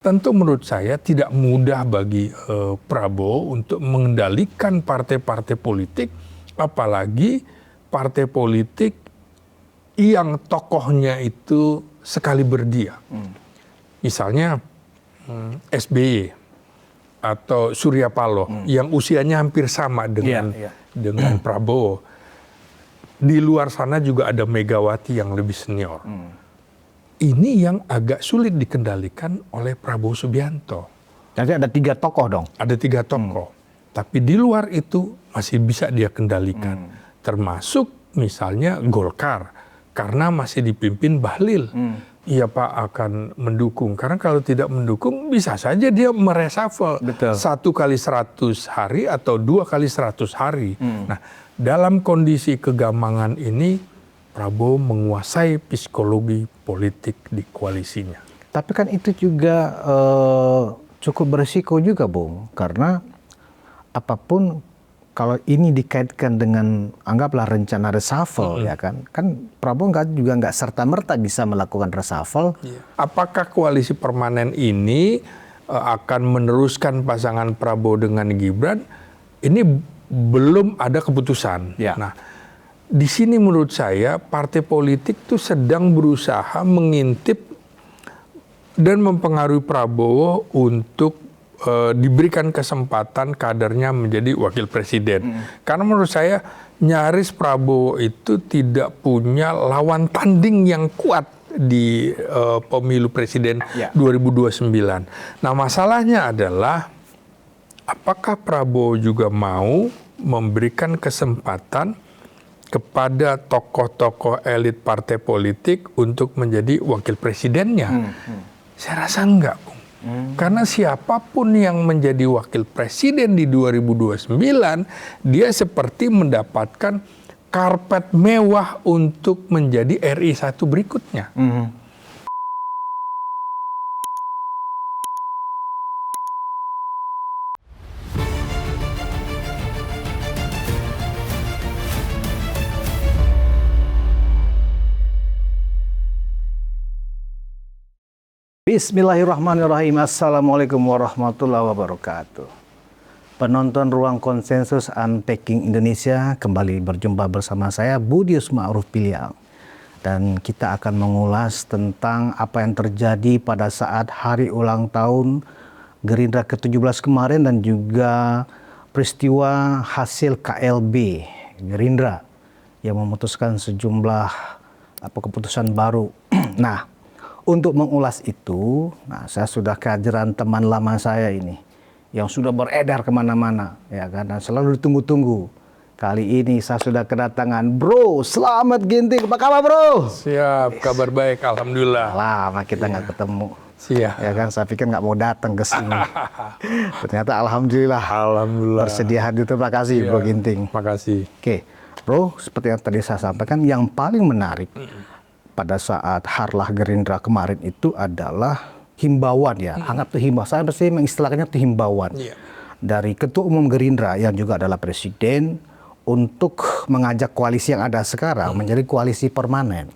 Tentu menurut saya tidak mudah bagi Prabowo untuk mengendalikan partai-partai politik, apalagi partai politik yang tokohnya itu sekali berdia. Misalnya SBY atau Surya Paloh yang usianya hampir sama dengan Prabowo. Di luar sana juga ada Megawati yang lebih senior. Ini yang agak sulit dikendalikan oleh Prabowo Subianto. Jadi ada 3 tokoh dong? Ada 3 tokoh. Tapi di luar itu masih bisa dia kendalikan. Termasuk misalnya Golkar. Karena masih dipimpin Bahlil. Iya Pak akan mendukung. Karena kalau tidak mendukung bisa saja dia mereshuffle. 1 kali 100 hari atau 2 kali 100 hari. Nah, dalam kondisi kegamangan ini Prabowo menguasai psikologi politik di koalisinya. Tapi kan itu juga cukup berisiko juga, Bung. Karena apapun kalau ini dikaitkan dengan anggaplah rencana reshuffle, ya kan Prabowo juga nggak serta-merta bisa melakukan reshuffle. Apakah koalisi permanen ini akan meneruskan pasangan Prabowo dengan Gibran? Ini belum ada keputusan. Nah, di sini menurut saya partai politik tuh sedang berusaha mengintip dan mempengaruhi Prabowo untuk diberikan kesempatan kadernya menjadi wakil presiden. Karena menurut saya nyaris Prabowo itu tidak punya lawan tanding yang kuat di pemilu presiden 2029. Nah, masalahnya adalah apakah Prabowo juga mau memberikan kesempatan kepada tokoh-tokoh elit partai politik untuk menjadi wakil presidennya? Saya rasa enggak, Bung. Karena siapapun yang menjadi wakil presiden di 2029, dia seperti mendapatkan karpet mewah untuk menjadi RI 1 berikutnya. Bismillahirrahmanirrahim. Assalamualaikum warahmatullahi wabarakatuh. Penonton Ruang Konsensus Unpacking Indonesia kembali berjumpa bersama saya Budius Ma'ruf Piliang. Dan kita akan mengulas tentang apa yang terjadi pada saat hari ulang tahun Gerindra ke-17 kemarin dan juga peristiwa hasil KLB Gerindra yang memutuskan sejumlah keputusan baru. Nah, untuk mengulas itu, saya sudah kehadiran teman lama saya ini yang sudah beredar kemana-mana, ya kan, dan selalu ditunggu-tunggu. Kali ini saya sudah kedatangan Bro Slamet Ginting. Apa kabar, Bro? Siap, kabar baik, alhamdulillah. Lama kita nggak ketemu. Siap. Ya kan, saya pikir nggak mau datang ke sini. Ternyata alhamdulillah. Alhamdulillah. Bersedia hadir. Terima kasih, Bro Ginting. Terima kasih. Oke, Bro, seperti yang tadi saya sampaikan, yang paling menarik pada saat harlah Gerindra kemarin itu adalah himbauan, ya. Anggap itu himbauan. Saya pasti mengistilahkannya itu himbauan dari Ketua Umum Gerindra yang juga adalah Presiden untuk mengajak koalisi yang ada sekarang menjadi koalisi permanen.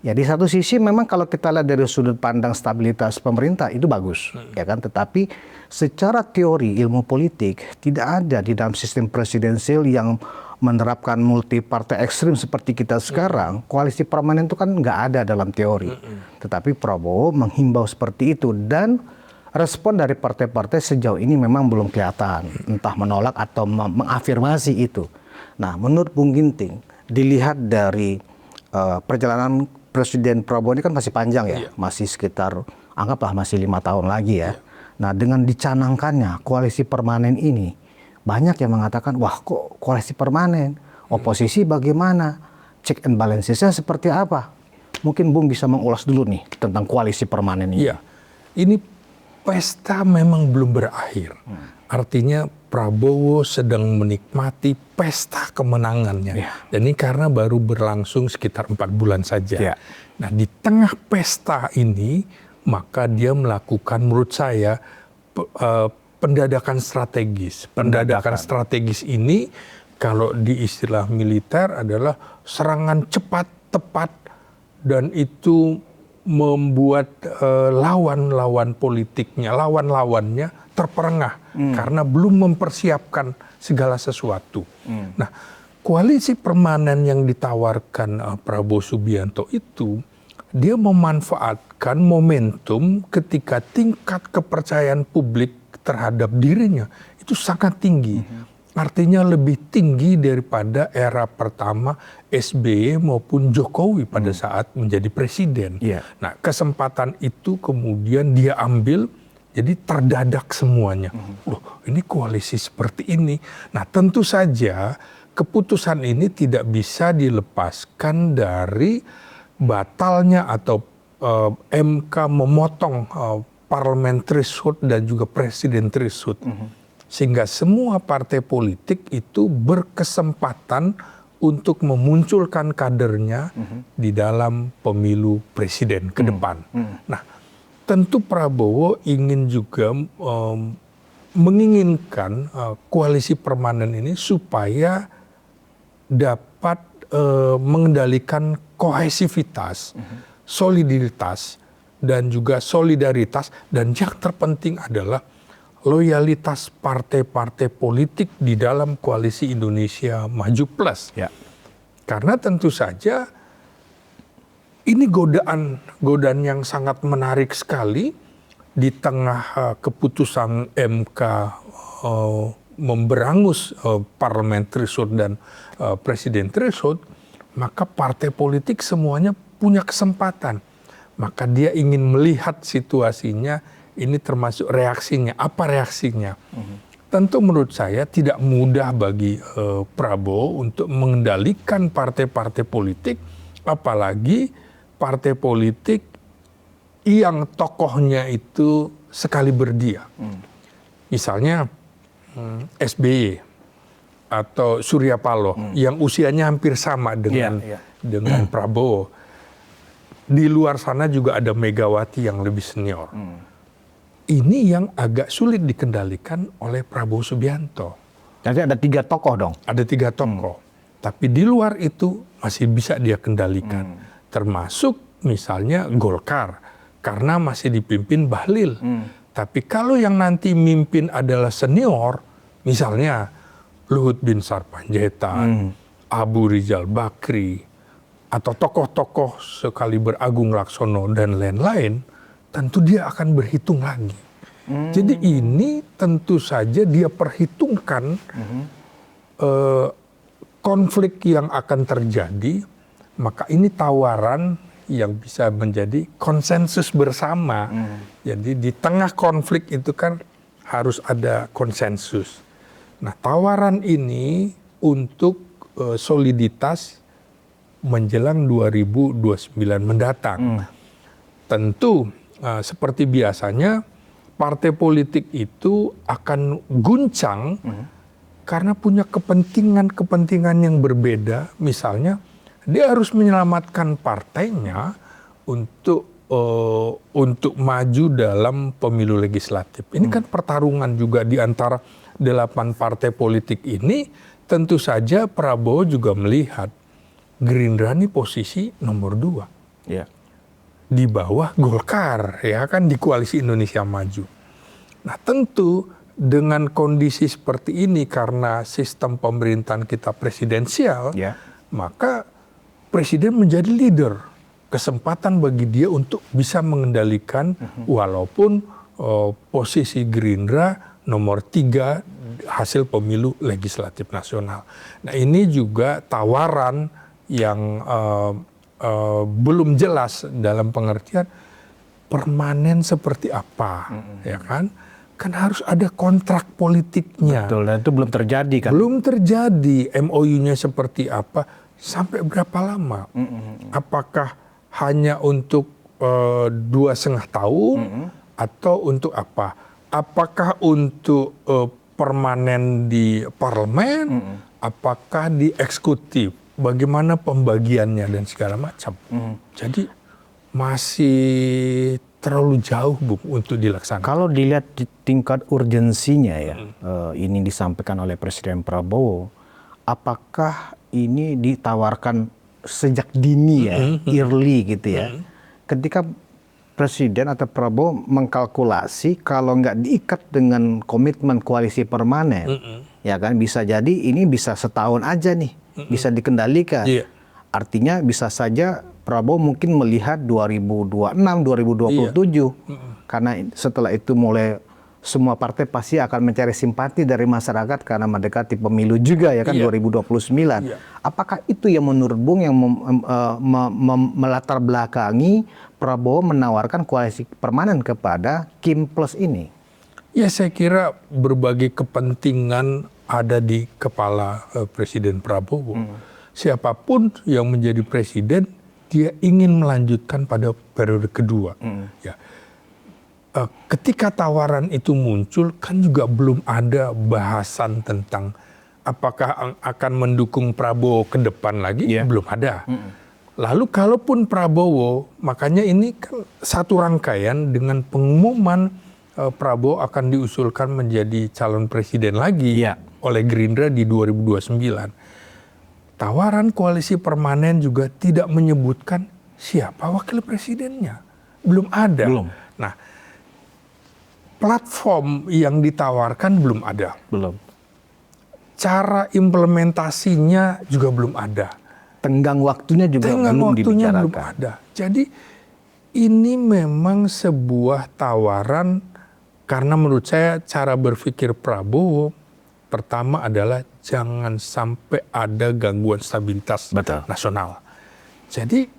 Ya, di satu sisi memang kalau kita lihat dari sudut pandang stabilitas pemerintah itu bagus, ya kan. Tetapi secara teori ilmu politik tidak ada di dalam sistem presidensial yang menerapkan multi partai ekstrim seperti kita sekarang. Koalisi permanen itu kan nggak ada dalam teori. Tetapi Prabowo menghimbau seperti itu dan respon dari partai-partai sejauh ini memang belum kelihatan, entah menolak atau mengafirmasi itu. Nah, menurut Bung Ginting, dilihat dari perjalanan Presiden Prabowo ini kan masih panjang, ya, masih sekitar anggaplah masih 5 tahun lagi, ya. Nah, dengan dicanangkannya koalisi permanen ini, banyak yang mengatakan, wah kok koalisi permanen, oposisi bagaimana, check and balancesnya seperti apa? Mungkin Bung bisa mengulas dulu nih tentang koalisi permanen ini. Iya, ini pesta memang belum berakhir. Artinya Prabowo sedang menikmati pesta kemenangannya. Dan ini karena baru berlangsung sekitar 4 bulan saja. Nah, di tengah pesta ini, maka dia melakukan menurut saya pendadakan strategis. Pendadakan strategis ini kalau di istilah militer adalah serangan cepat, tepat, dan itu membuat lawan-lawan politiknya, lawan-lawannya terperengah karena belum mempersiapkan segala sesuatu. Nah, koalisi permanen yang ditawarkan Prabowo Subianto itu, dia memanfaatkan momentum ketika tingkat kepercayaan publik terhadap dirinya itu sangat tinggi. Artinya lebih tinggi daripada era pertama SBY maupun Jokowi pada saat menjadi presiden. Nah, kesempatan itu kemudian dia ambil, jadi terdadak semuanya. Loh, ini koalisi seperti ini. Nah, tentu saja keputusan ini tidak bisa dilepaskan dari batalnya atau MK memotong parliamentary threshold dan juga presiden threshold. Sehingga semua partai politik itu berkesempatan untuk memunculkan kadernya di dalam pemilu presiden ke depan. Nah, tentu Prabowo ingin juga menginginkan koalisi permanen ini supaya dapat mengendalikan kohesivitas, soliditas, dan juga solidaritas, dan yang terpenting adalah loyalitas partai-partai politik di dalam koalisi Indonesia Maju Plus. Karena tentu saja ini godaan yang sangat menarik sekali di tengah keputusan MK memberangus parliamentary threshold dan presiden threshold, maka partai politik semuanya punya kesempatan. Maka dia ingin melihat situasinya, ini termasuk reaksinya. Apa reaksinya? Tentu menurut saya tidak mudah bagi Prabowo untuk mengendalikan partai-partai politik, apalagi partai politik yang tokohnya itu sekali berdia. Misalnya SBY atau Surya Paloh yang usianya hampir sama dengan Prabowo. Di luar sana juga ada Megawati yang lebih senior. Ini yang agak sulit dikendalikan oleh Prabowo Subianto. Jadi ada 3 tokoh dong? Ada 3 tokoh. Tapi di luar itu masih bisa dia kendalikan. Termasuk misalnya Golkar. Karena masih dipimpin Bahlil. Tapi kalau yang nanti mimpin adalah senior, misalnya Luhut bin Sarpanjaitan, Abu Rizal Bakri, atau tokoh-tokoh sekaliber Agung Laksono dan lain-lain, tentu dia akan berhitung lagi. Jadi ini tentu saja dia perhitungkan konflik yang akan terjadi, maka ini tawaran yang bisa menjadi konsensus bersama. Jadi di tengah konflik itu kan harus ada konsensus. Nah, tawaran ini untuk soliditas menjelang 2029 mendatang. Tentu seperti biasanya partai politik itu akan guncang karena punya kepentingan yang berbeda. Misalnya dia harus menyelamatkan partainya untuk maju dalam pemilu legislatif. Ini kan pertarungan juga di antara 8 partai politik ini. Tentu saja Prabowo juga melihat Gerindra ini posisi nomor 2. Di bawah Golkar, ya kan, di koalisi Indonesia Maju. Nah, tentu dengan kondisi seperti ini karena sistem pemerintahan kita presidensial, maka presiden menjadi leader. Kesempatan bagi dia untuk bisa mengendalikan walaupun posisi Gerindra nomor 3 hasil pemilu legislatif nasional. Nah, ini juga tawaran yang belum jelas dalam pengertian permanen seperti apa, ya kan? Kan harus ada kontrak politiknya. Betul, dan itu belum terjadi kan? Belum terjadi. MOU-nya seperti apa? Sampai berapa lama? Apakah hanya untuk 2,5 tahun atau untuk apa? Apakah untuk permanen di parlemen? Apakah di eksekutif? Bagaimana pembagiannya dan segala macam. Jadi masih terlalu jauh, Bung, untuk dilaksanakan. Kalau dilihat di tingkat urgensinya ya, ini disampaikan oleh Presiden Prabowo, apakah ini ditawarkan sejak dini ya, early gitu ya? ketika Presiden atau Prabowo mengkalkulasi kalau nggak diikat dengan komitmen koalisi permanen, ya kan bisa jadi ini bisa setahun aja nih, bisa dikendalikan. Iya. Artinya bisa saja Prabowo mungkin melihat 2026, 2027, karena setelah itu mulai semua partai pasti akan mencari simpati dari masyarakat karena mendekati pemilu juga ya kan 2029. Apakah itu yang menurut Bung yang melatar belakangi Prabowo menawarkan koalisi permanen kepada Kim Plus ini? Ya saya kira berbagai kepentingan ada di kepala Presiden Prabowo. Siapapun yang menjadi presiden, dia ingin melanjutkan pada periode kedua. Ya. Ketika tawaran itu muncul, kan juga belum ada bahasan tentang apakah akan mendukung Prabowo ke depan lagi, belum ada. Lalu kalaupun Prabowo, makanya ini kan satu rangkaian dengan pengumuman Prabowo akan diusulkan menjadi calon presiden lagi oleh Gerindra di 2029. Tawaran koalisi permanen juga tidak menyebutkan siapa wakil presidennya. Belum ada. Nah, platform yang ditawarkan belum ada. Cara implementasinya juga belum ada. Tenggang waktunya juga belum dibicarakan. Belum ada. Jadi ini memang sebuah tawaran karena menurut saya cara berpikir Prabowo pertama adalah jangan sampai ada gangguan stabilitas nasional. Jadi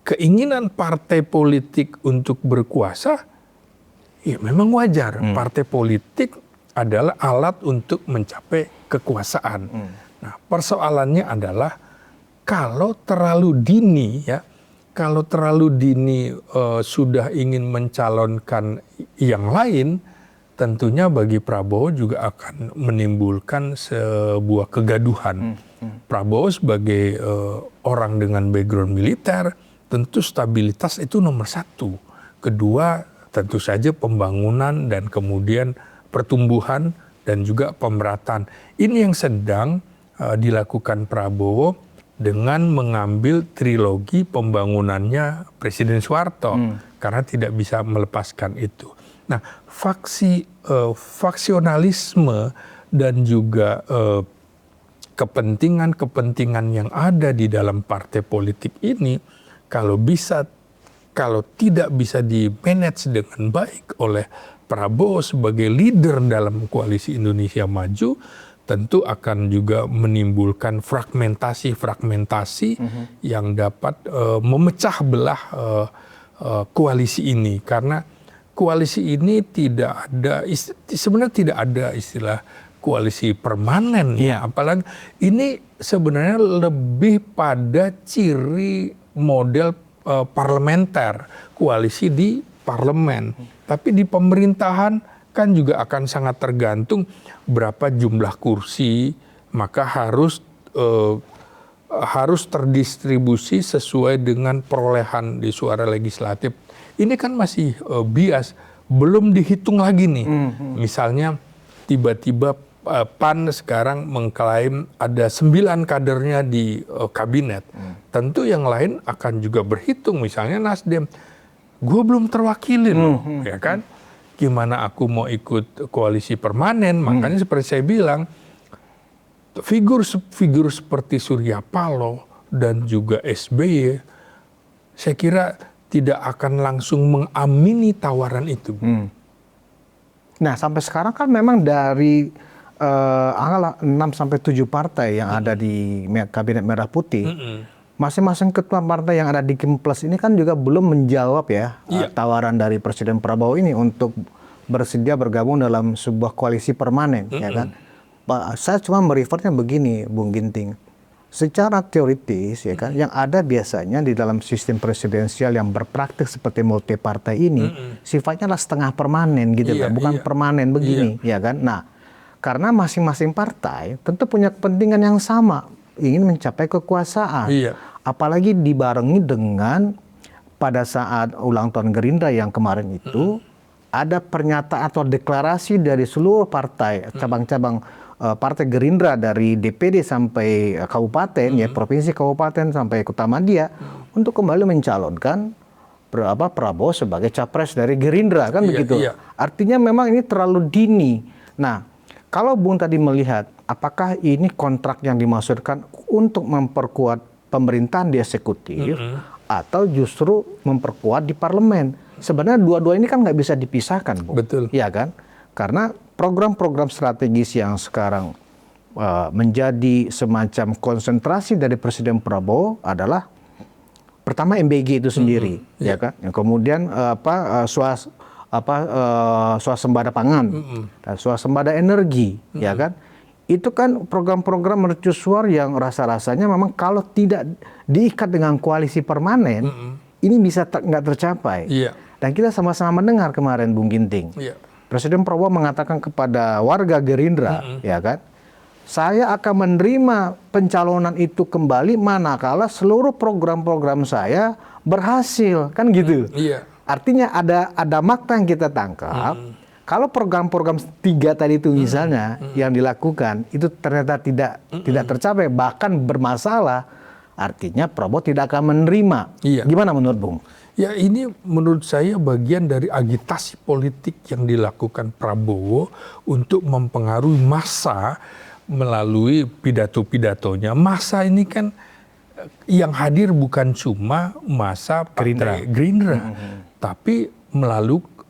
keinginan partai politik untuk berkuasa ya memang wajar. Partai politik adalah alat untuk mencapai kekuasaan. Nah, persoalannya adalah kalau terlalu dini sudah ingin mencalonkan yang lain, tentunya bagi Prabowo juga akan menimbulkan sebuah kegaduhan. Prabowo sebagai orang dengan background militer, tentu stabilitas itu nomor satu. Kedua, tentu saja pembangunan dan kemudian pertumbuhan dan juga pemerataan. Ini yang sedang dilakukan Prabowo dengan mengambil trilogi pembangunannya Presiden Soeharto karena tidak bisa melepaskan itu. Nah, faksionalisme dan juga kepentingan-kepentingan yang ada di dalam partai politik ini kalau tidak bisa di-manage dengan baik oleh Prabowo sebagai leader dalam koalisi Indonesia Maju, tentu akan juga menimbulkan fragmentasi yang dapat memecah belah koalisi ini. Karena koalisi ini sebenarnya tidak ada istilah koalisi permanen. Apalagi ini sebenarnya lebih pada ciri model parlementer, koalisi di parlemen. Tapi di pemerintahan kan juga akan sangat tergantung berapa jumlah kursi, maka harus terdistribusi sesuai dengan perolehan di suara legislatif. Ini kan masih bias, belum dihitung lagi nih. Misalnya tiba-tiba PAN sekarang mengklaim ada 9 kadernya di kabinet. Tentu yang lain akan juga berhitung, misalnya Nasdem. Gue belum terwakili loh, ya kan? Gimana aku mau ikut koalisi permanen? Makanya seperti saya bilang, figur seperti Surya Paloh dan juga SBY, saya kira tidak akan langsung mengamini tawaran itu. Nah, sampai sekarang kan memang dari angka 6-7 partai yang ada di Kabinet Merah Putih, masing-masing ketua partai yang ada di Kim Plus ini kan juga belum menjawab tawaran dari Presiden Prabowo ini untuk bersedia bergabung dalam sebuah koalisi permanen, ya kan? Saya cuma merefernya begini, Bung Ginting. Secara teoritis, ya kan, yang ada biasanya di dalam sistem presidensial yang berpraktik seperti multi partai ini, sifatnya adalah setengah permanen gitu, bukan permanen begini, ya kan? Nah, karena masing-masing partai tentu punya kepentingan yang sama, ingin mencapai kekuasaan. Apalagi dibarengi dengan pada saat ulang tahun Gerindra yang kemarin itu ada pernyataan atau deklarasi dari seluruh partai, cabang-cabang partai Gerindra dari DPD sampai kabupaten, ya provinsi kabupaten sampai kota madya untuk kembali mencalonkan Prabowo sebagai capres dari Gerindra kan begitu. Iya. Artinya memang ini terlalu dini. Nah, kalau Bung tadi melihat apakah ini kontrak yang dimaksudkan untuk memperkuat pemerintahan di eksekutif atau justru memperkuat di parlemen? Sebenarnya dua-dua ini kan nggak bisa dipisahkan, Bung. Betul. Iya kan? Karena program-program strategis yang sekarang menjadi semacam konsentrasi dari Presiden Prabowo adalah pertama MBG itu sendiri, ya kan. Yang kemudian swasembada pangan, dan swasembada energi, ya kan. Itu kan program-program mercusuar yang rasa-rasanya memang kalau tidak diikat dengan koalisi permanen, ini bisa nggak tercapai. Iya. Dan kita sama-sama mendengar kemarin Bung Ginting, Presiden Prabowo mengatakan kepada warga Gerindra, ya kan, saya akan menerima pencalonan itu kembali manakala seluruh program-program saya berhasil, kan gitu. Iya. Artinya ada makna yang kita tangkap. Kalau program-program 3 tadi itu misalnya yang dilakukan itu ternyata tidak tercapai, bahkan bermasalah, artinya Prabowo tidak akan menerima. Iya. Gimana menurut Bung? Ya, ini menurut saya bagian dari agitasi politik yang dilakukan Prabowo untuk mempengaruhi massa melalui pidato-pidatonya. Massa ini kan yang hadir bukan cuma massa Partai Gerindra, tapi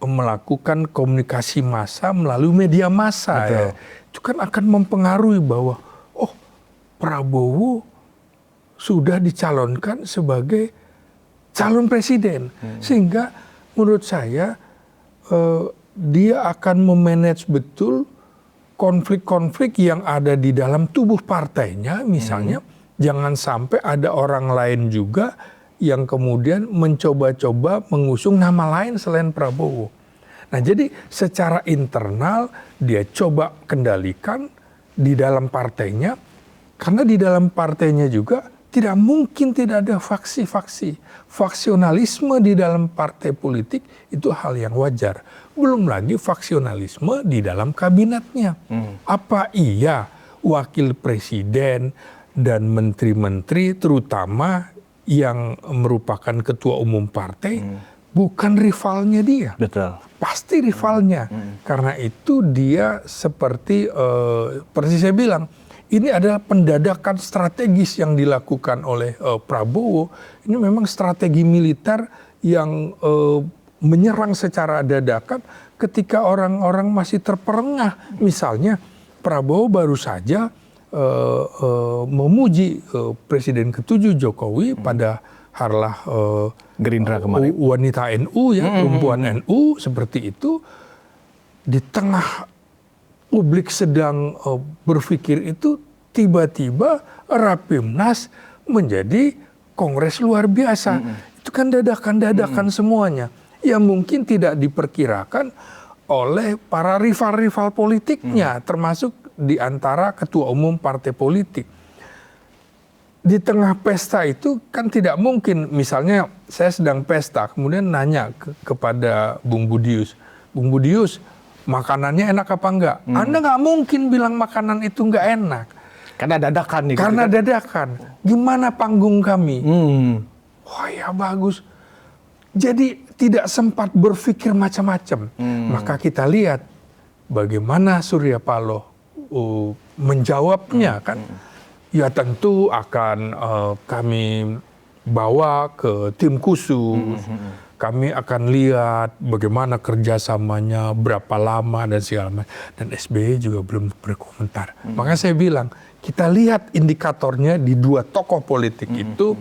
melakukan komunikasi massa melalui media massa. Ya. Itu kan akan mempengaruhi bahwa Prabowo sudah dicalonkan sebagai calon presiden, sehingga menurut saya dia akan memanage betul konflik-konflik yang ada di dalam tubuh partainya, misalnya jangan sampai ada orang lain juga yang kemudian mencoba-coba mengusung nama lain selain Prabowo. Nah, jadi secara internal dia coba kendalikan di dalam partainya, karena di dalam partainya juga tidak mungkin tidak ada faksi-faksi. Faksionalisme di dalam partai politik itu hal yang wajar. Belum lagi faksionalisme di dalam kabinetnya. Apa iya wakil presiden dan menteri-menteri terutama yang merupakan ketua umum partai bukan rivalnya dia? Betul. Pasti rivalnya. Karena itu dia seperti saya bilang, ini adalah pendadakan strategis yang dilakukan oleh Prabowo. Ini memang strategi militer yang menyerang secara dadakan ketika orang-orang masih terperengah. Misalnya Prabowo baru saja memuji Presiden ke-7 Jokowi pada harlah Gerindra kemarin. Wanita NU, ya, perempuan NU seperti itu. Di tengah publik sedang berpikir itu, tiba-tiba Rapimnas menjadi kongres luar biasa. Itu kan dadakan-dadakan semuanya, yang mungkin tidak diperkirakan oleh para rival-rival politiknya, termasuk di antara ketua umum partai politik. Di tengah pesta itu kan tidak mungkin, misalnya saya sedang pesta, kemudian nanya kepada Bung Budius, Bung Budius, makanannya enak apa enggak? Anda nggak mungkin bilang makanan itu nggak enak. Karena dadakan nih. Karena dadakan. Gimana panggung kami? Wah, ya bagus. Jadi tidak sempat berpikir macam-macam. Maka kita lihat bagaimana Surya Paloh menjawabnya kan. Ya tentu akan kami bawa ke tim khusus. Kami akan lihat bagaimana kerjasamanya, berapa lama dan segala macam. Dan SBY juga belum berkomentar. Makanya saya bilang, kita lihat indikatornya di dua tokoh politik itu,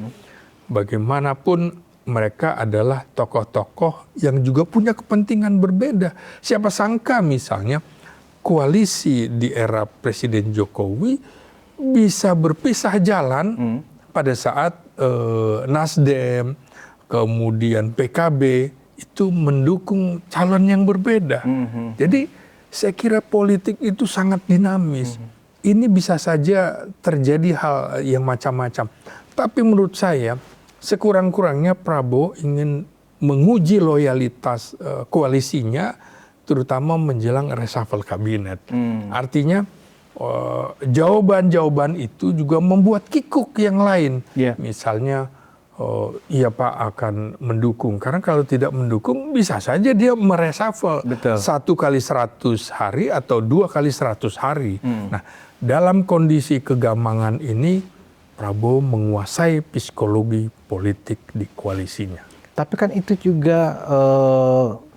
bagaimanapun mereka adalah tokoh-tokoh yang juga punya kepentingan berbeda. Siapa sangka misalnya koalisi di era Presiden Jokowi bisa berpisah jalan pada saat Nasdem, kemudian PKB itu mendukung calon yang berbeda. Jadi saya kira politik itu sangat dinamis. Ini bisa saja terjadi hal yang macam-macam. Tapi menurut saya sekurang-kurangnya Prabowo ingin menguji loyalitas koalisinya, terutama menjelang reshuffle kabinet. Artinya jawaban-jawaban itu juga membuat kikuk yang lain. Misalnya iya Pak akan mendukung. Karena kalau tidak mendukung bisa saja dia mereshuffle 1 kali 100 hari atau 2 kali 100 hari. Nah, dalam kondisi kegamangan ini Prabowo menguasai psikologi politik di koalisinya. Tapi kan itu juga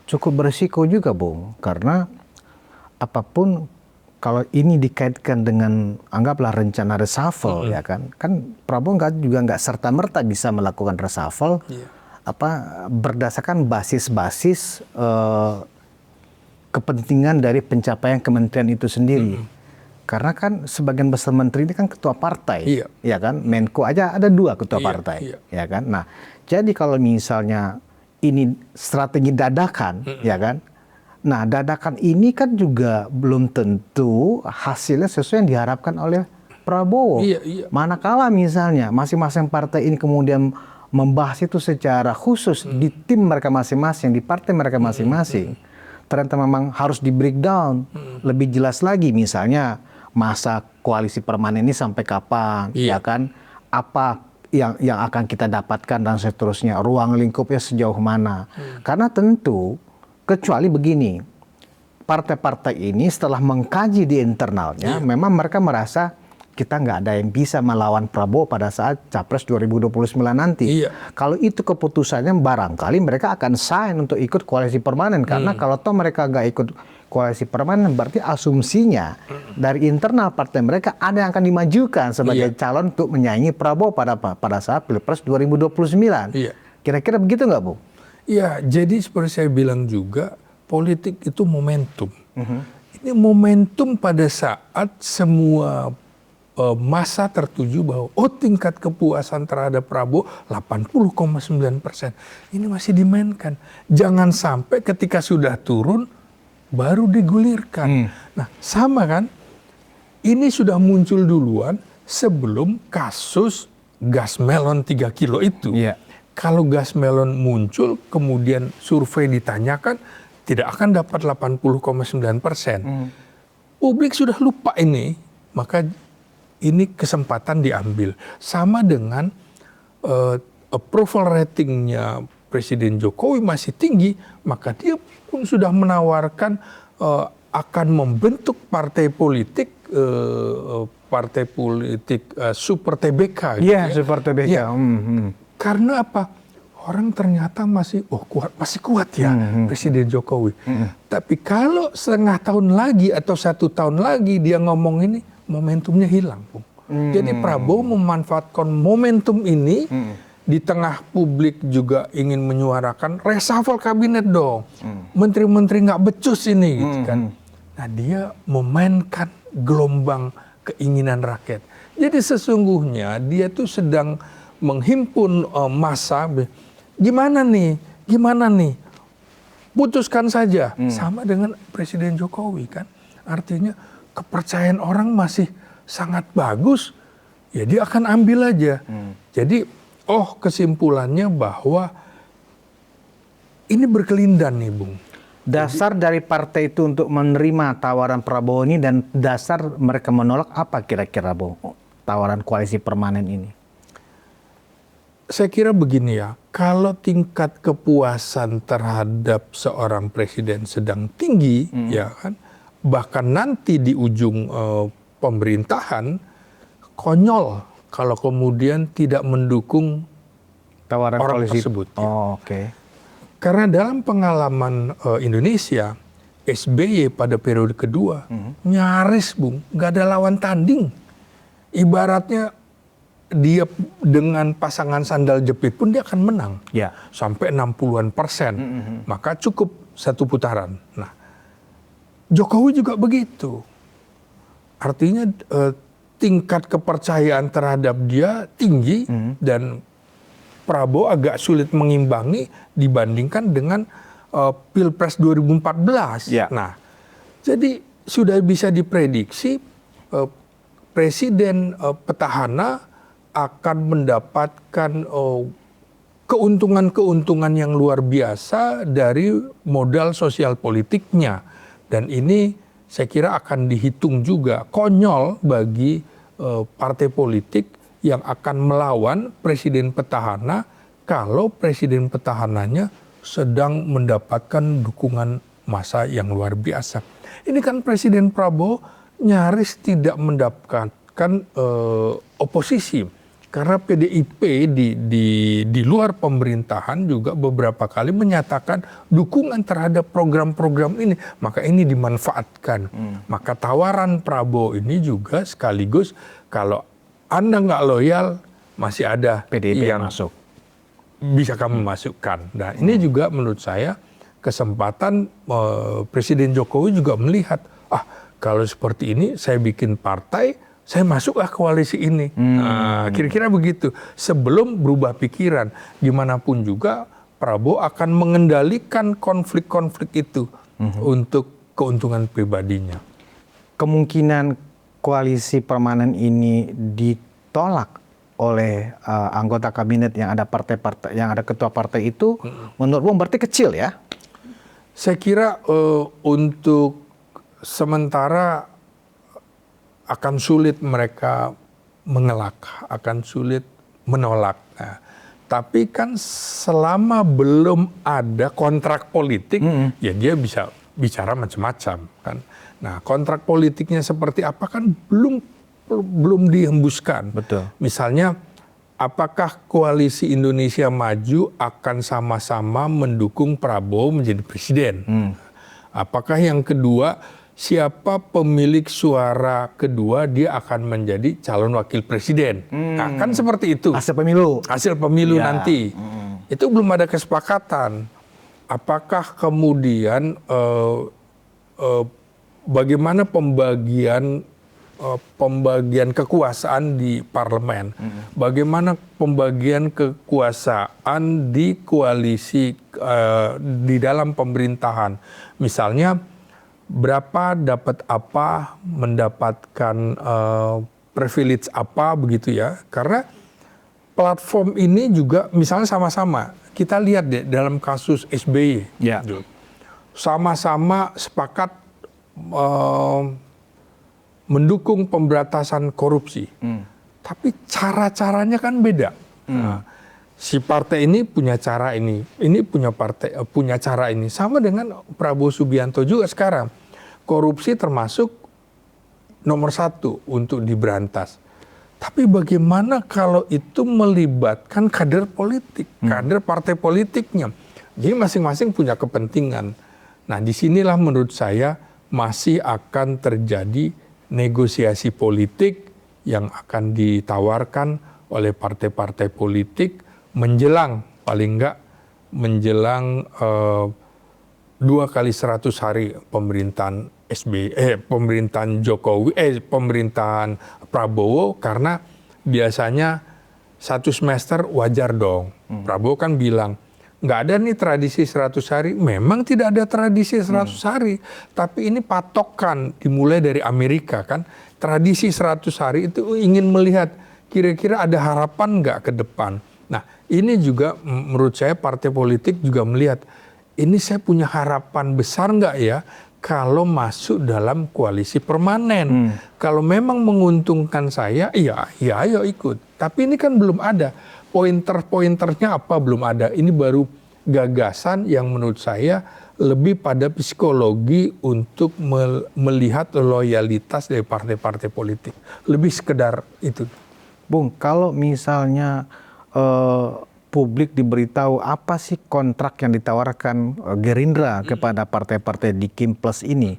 cukup berisiko juga, Bung. Karena apapun kalau ini dikaitkan dengan anggaplah rencana reshuffle, ya kan Prabowo nggak serta-merta bisa melakukan reshuffle berdasarkan basis-basis kepentingan dari pencapaian kementerian itu sendiri. Karena kan sebagian besar menteri ini kan ketua partai, ya kan, Menko aja ada 2 ketua partai, ya kan. Nah, jadi kalau misalnya ini strategi dadakan, ya kan. Nah, dadakan ini kan juga belum tentu hasilnya sesuai yang diharapkan oleh Prabowo. Manakala misalnya masing-masing partai ini kemudian membahas itu secara khusus di tim mereka masing-masing, di partai mereka masing-masing, ternyata memang harus di breakdown lebih jelas lagi, misalnya masa koalisi permanen ini sampai kapan, ya kan, apa yang akan kita dapatkan dan seterusnya, ruang lingkupnya sejauh mana. Karena tentu kecuali begini, partai-partai ini setelah mengkaji di internalnya, memang mereka merasa kita nggak ada yang bisa melawan Prabowo pada saat Capres 2029 nanti. Kalau itu keputusannya, barangkali mereka akan sign untuk ikut koalisi permanen. Karena kalau toh mereka nggak ikut koalisi permanen, berarti asumsinya dari internal partai mereka ada yang akan dimajukan sebagai calon untuk menyaingi Prabowo pada saat Pilpres 2029. Kira-kira begitu nggak, Bu? Iya, jadi seperti saya bilang juga, politik itu momentum. Ini momentum pada saat semua masa tertuju bahwa tingkat kepuasan terhadap Prabowo 80,9%. Ini masih dimainkan. Jangan sampai ketika sudah turun baru digulirkan. Nah, sama kan? Ini sudah muncul duluan sebelum kasus gas melon 3 kilo itu. Kalau gas melon muncul, kemudian survei ditanyakan, tidak akan dapat 80,9%. Publik sudah lupa ini, maka ini kesempatan diambil. Sama dengan approval ratingnya Presiden Jokowi masih tinggi, maka dia pun sudah menawarkan akan membentuk partai politik super TBK. Super TBK. Karena apa? Orang ternyata masih kuat ya Presiden Jokowi. Tapi kalau setengah tahun lagi atau 1 tahun lagi dia ngomong ini, momentumnya hilang, Bung. Jadi Prabowo memanfaatkan momentum ini di tengah publik juga ingin menyuarakan reshuffle kabinet dong. Menteri-menteri nggak becus ini, gitu kan. Nah, dia memainkan gelombang keinginan rakyat. Jadi sesungguhnya dia tuh sedang menghimpun massa. Gimana nih? Putuskan saja. Sama dengan Presiden Jokowi kan. Artinya kepercayaan orang masih sangat bagus, ya dia akan ambil aja. Jadi kesimpulannya bahwa ini berkelindan nih, Bung. Dasar dari partai itu untuk menerima tawaran Prabowo ini dan dasar mereka menolak apa kira-kira, Bung? Tawaran koalisi permanen ini. Saya kira begini ya, kalau tingkat kepuasan terhadap seorang presiden sedang tinggi, ya kan, bahkan nanti di ujung pemerintahan, konyol kalau kemudian tidak mendukung tawaran orang koalisi tersebut. Karena dalam pengalaman Indonesia, SBY pada periode kedua nyaris, Bung, nggak ada lawan tanding. Ibaratnya dia dengan pasangan sandal jepit pun dia akan menang. Sampai 60%. Maka cukup 1 putaran. Nah, Jokowi juga begitu. Artinya tingkat kepercayaan terhadap dia tinggi dan Prabowo agak sulit mengimbangi dibandingkan dengan Pilpres 2014. Nah, jadi sudah bisa diprediksi Presiden petahana akan mendapatkan keuntungan-keuntungan yang luar biasa dari modal sosial politiknya. Dan ini saya kira akan dihitung juga. Konyol bagi partai politik yang akan melawan presiden petahana kalau presiden petahananya sedang mendapatkan dukungan massa yang luar biasa. Ini kan Presiden Prabowo nyaris tidak mendapatkan oposisi. Karena PDIP di luar pemerintahan juga beberapa kali menyatakan dukungan terhadap program-program ini. Maka ini dimanfaatkan. Maka tawaran Prabowo ini juga sekaligus kalau Anda nggak loyal, masih ada PDIP yang masuk. Bisa kami masukkan. Nah ini juga menurut saya kesempatan Presiden Jokowi juga melihat, kalau seperti ini saya bikin partai, saya masuklah koalisi ini. Nah, kira-kira begitu. Sebelum berubah pikiran, gimana pun juga Prabowo akan mengendalikan konflik-konflik itu untuk keuntungan pribadinya. Kemungkinan koalisi permanen ini ditolak oleh anggota kabinet yang ada partai-partai, yang ada ketua partai itu, menurut Bung berarti kecil ya? Saya kira untuk sementara akan sulit mereka mengelak, akan sulit menolak. Nah, tapi kan selama belum ada kontrak politik, ya dia bisa bicara macam-macam kan. Nah, kontrak politiknya seperti apa kan belum dihembuskan. Betul. Misalnya, apakah koalisi Indonesia Maju akan sama-sama mendukung Prabowo menjadi presiden? Apakah yang kedua, siapa pemilik suara kedua dia akan menjadi calon wakil presiden? Nah, kan seperti itu. Hasil pemilu. Hasil pemilu nanti. Itu belum ada kesepakatan. Apakah kemudian bagaimana pembagian kekuasaan di parlemen, bagaimana pembagian kekuasaan di koalisi di dalam pemerintahan, misalnya berapa dapat apa, mendapatkan privilege apa begitu ya, karena platform ini juga misalnya sama-sama kita lihat deh dalam kasus SBY, sama-sama sepakat mendukung pemberantasan korupsi. Tapi cara-caranya kan beda. Nah, si partai ini punya cara ini punya cara ini. Sama dengan Prabowo Subianto juga sekarang. Korupsi termasuk nomor 1 untuk diberantas. Tapi bagaimana kalau itu melibatkan kader politik, kader partai politiknya. Jadi masing-masing punya kepentingan. Nah, disinilah menurut saya masih akan terjadi negosiasi politik yang akan ditawarkan oleh partai-partai politik menjelang, paling enggak menjelang 2 kali 100 hari pemerintahan pemerintahan Jokowi, pemerintahan Prabowo, karena biasanya 1 semester wajar dong. Prabowo kan bilang, nggak ada nih tradisi 100 hari. Memang tidak ada tradisi 100 hari. Tapi ini patokan dimulai dari Amerika kan. Tradisi 100 hari itu ingin melihat kira-kira ada harapan nggak ke depan. Nah ini juga menurut saya partai politik juga melihat, ini saya punya harapan besar nggak ya kalau masuk dalam koalisi permanen. Kalau memang menguntungkan saya, iya ayo ikut. Tapi ini kan belum ada. Pointer-pointernya apa belum ada. Ini baru gagasan yang menurut saya lebih pada psikologi untuk melihat loyalitas dari partai-partai politik. Lebih sekedar itu. Bung, kalau misalnya publik diberitahu apa sih kontrak yang ditawarkan Gerindra kepada partai-partai di Kim Plus ini,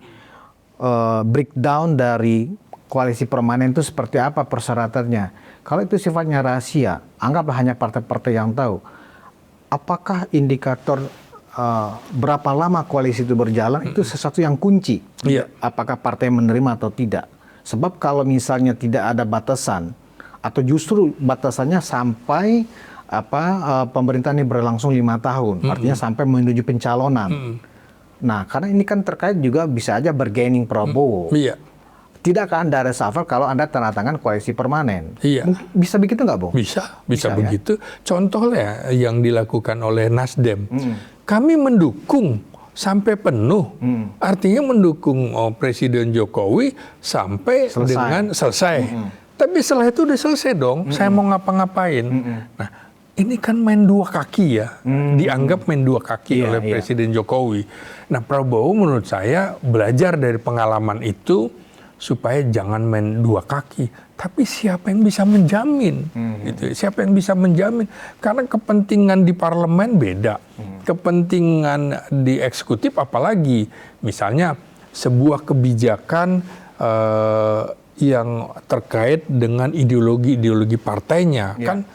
breakdown dari koalisi permanen itu seperti apa persyaratannya? Kalau itu sifatnya rahasia, anggaplah hanya partai-partai yang tahu. Apakah indikator berapa lama koalisi itu berjalan itu sesuatu yang kunci? Apakah partai menerima atau tidak? Sebab kalau misalnya tidak ada batasan atau justru batasannya sampai pemerintahan ini berlangsung 5 tahun, artinya sampai menuju pencalonan. Nah, karena ini kan terkait juga bisa aja bargaining Prabowo. Tidakkah Anda reshuffle kalau Anda tanda tangan koalisi permanen? Bisa begitu nggak, Bung? Bisa begitu. Ya? Contohnya yang dilakukan oleh Nasdem. Kami mendukung sampai penuh. Artinya mendukung Presiden Jokowi sampai dengan selesai. Tapi setelah itu udah selesai dong. Saya mau ngapa-ngapain. Nah, ini kan main dua kaki ya, dianggap main dua kaki oleh Presiden Jokowi. Nah, Prabowo menurut saya belajar dari pengalaman itu supaya jangan main dua kaki. Tapi siapa yang bisa menjamin? Gitu. Siapa yang bisa menjamin? Karena kepentingan di parlemen beda, kepentingan di eksekutif apalagi. Misalnya sebuah kebijakan yang terkait dengan ideologi partainya kan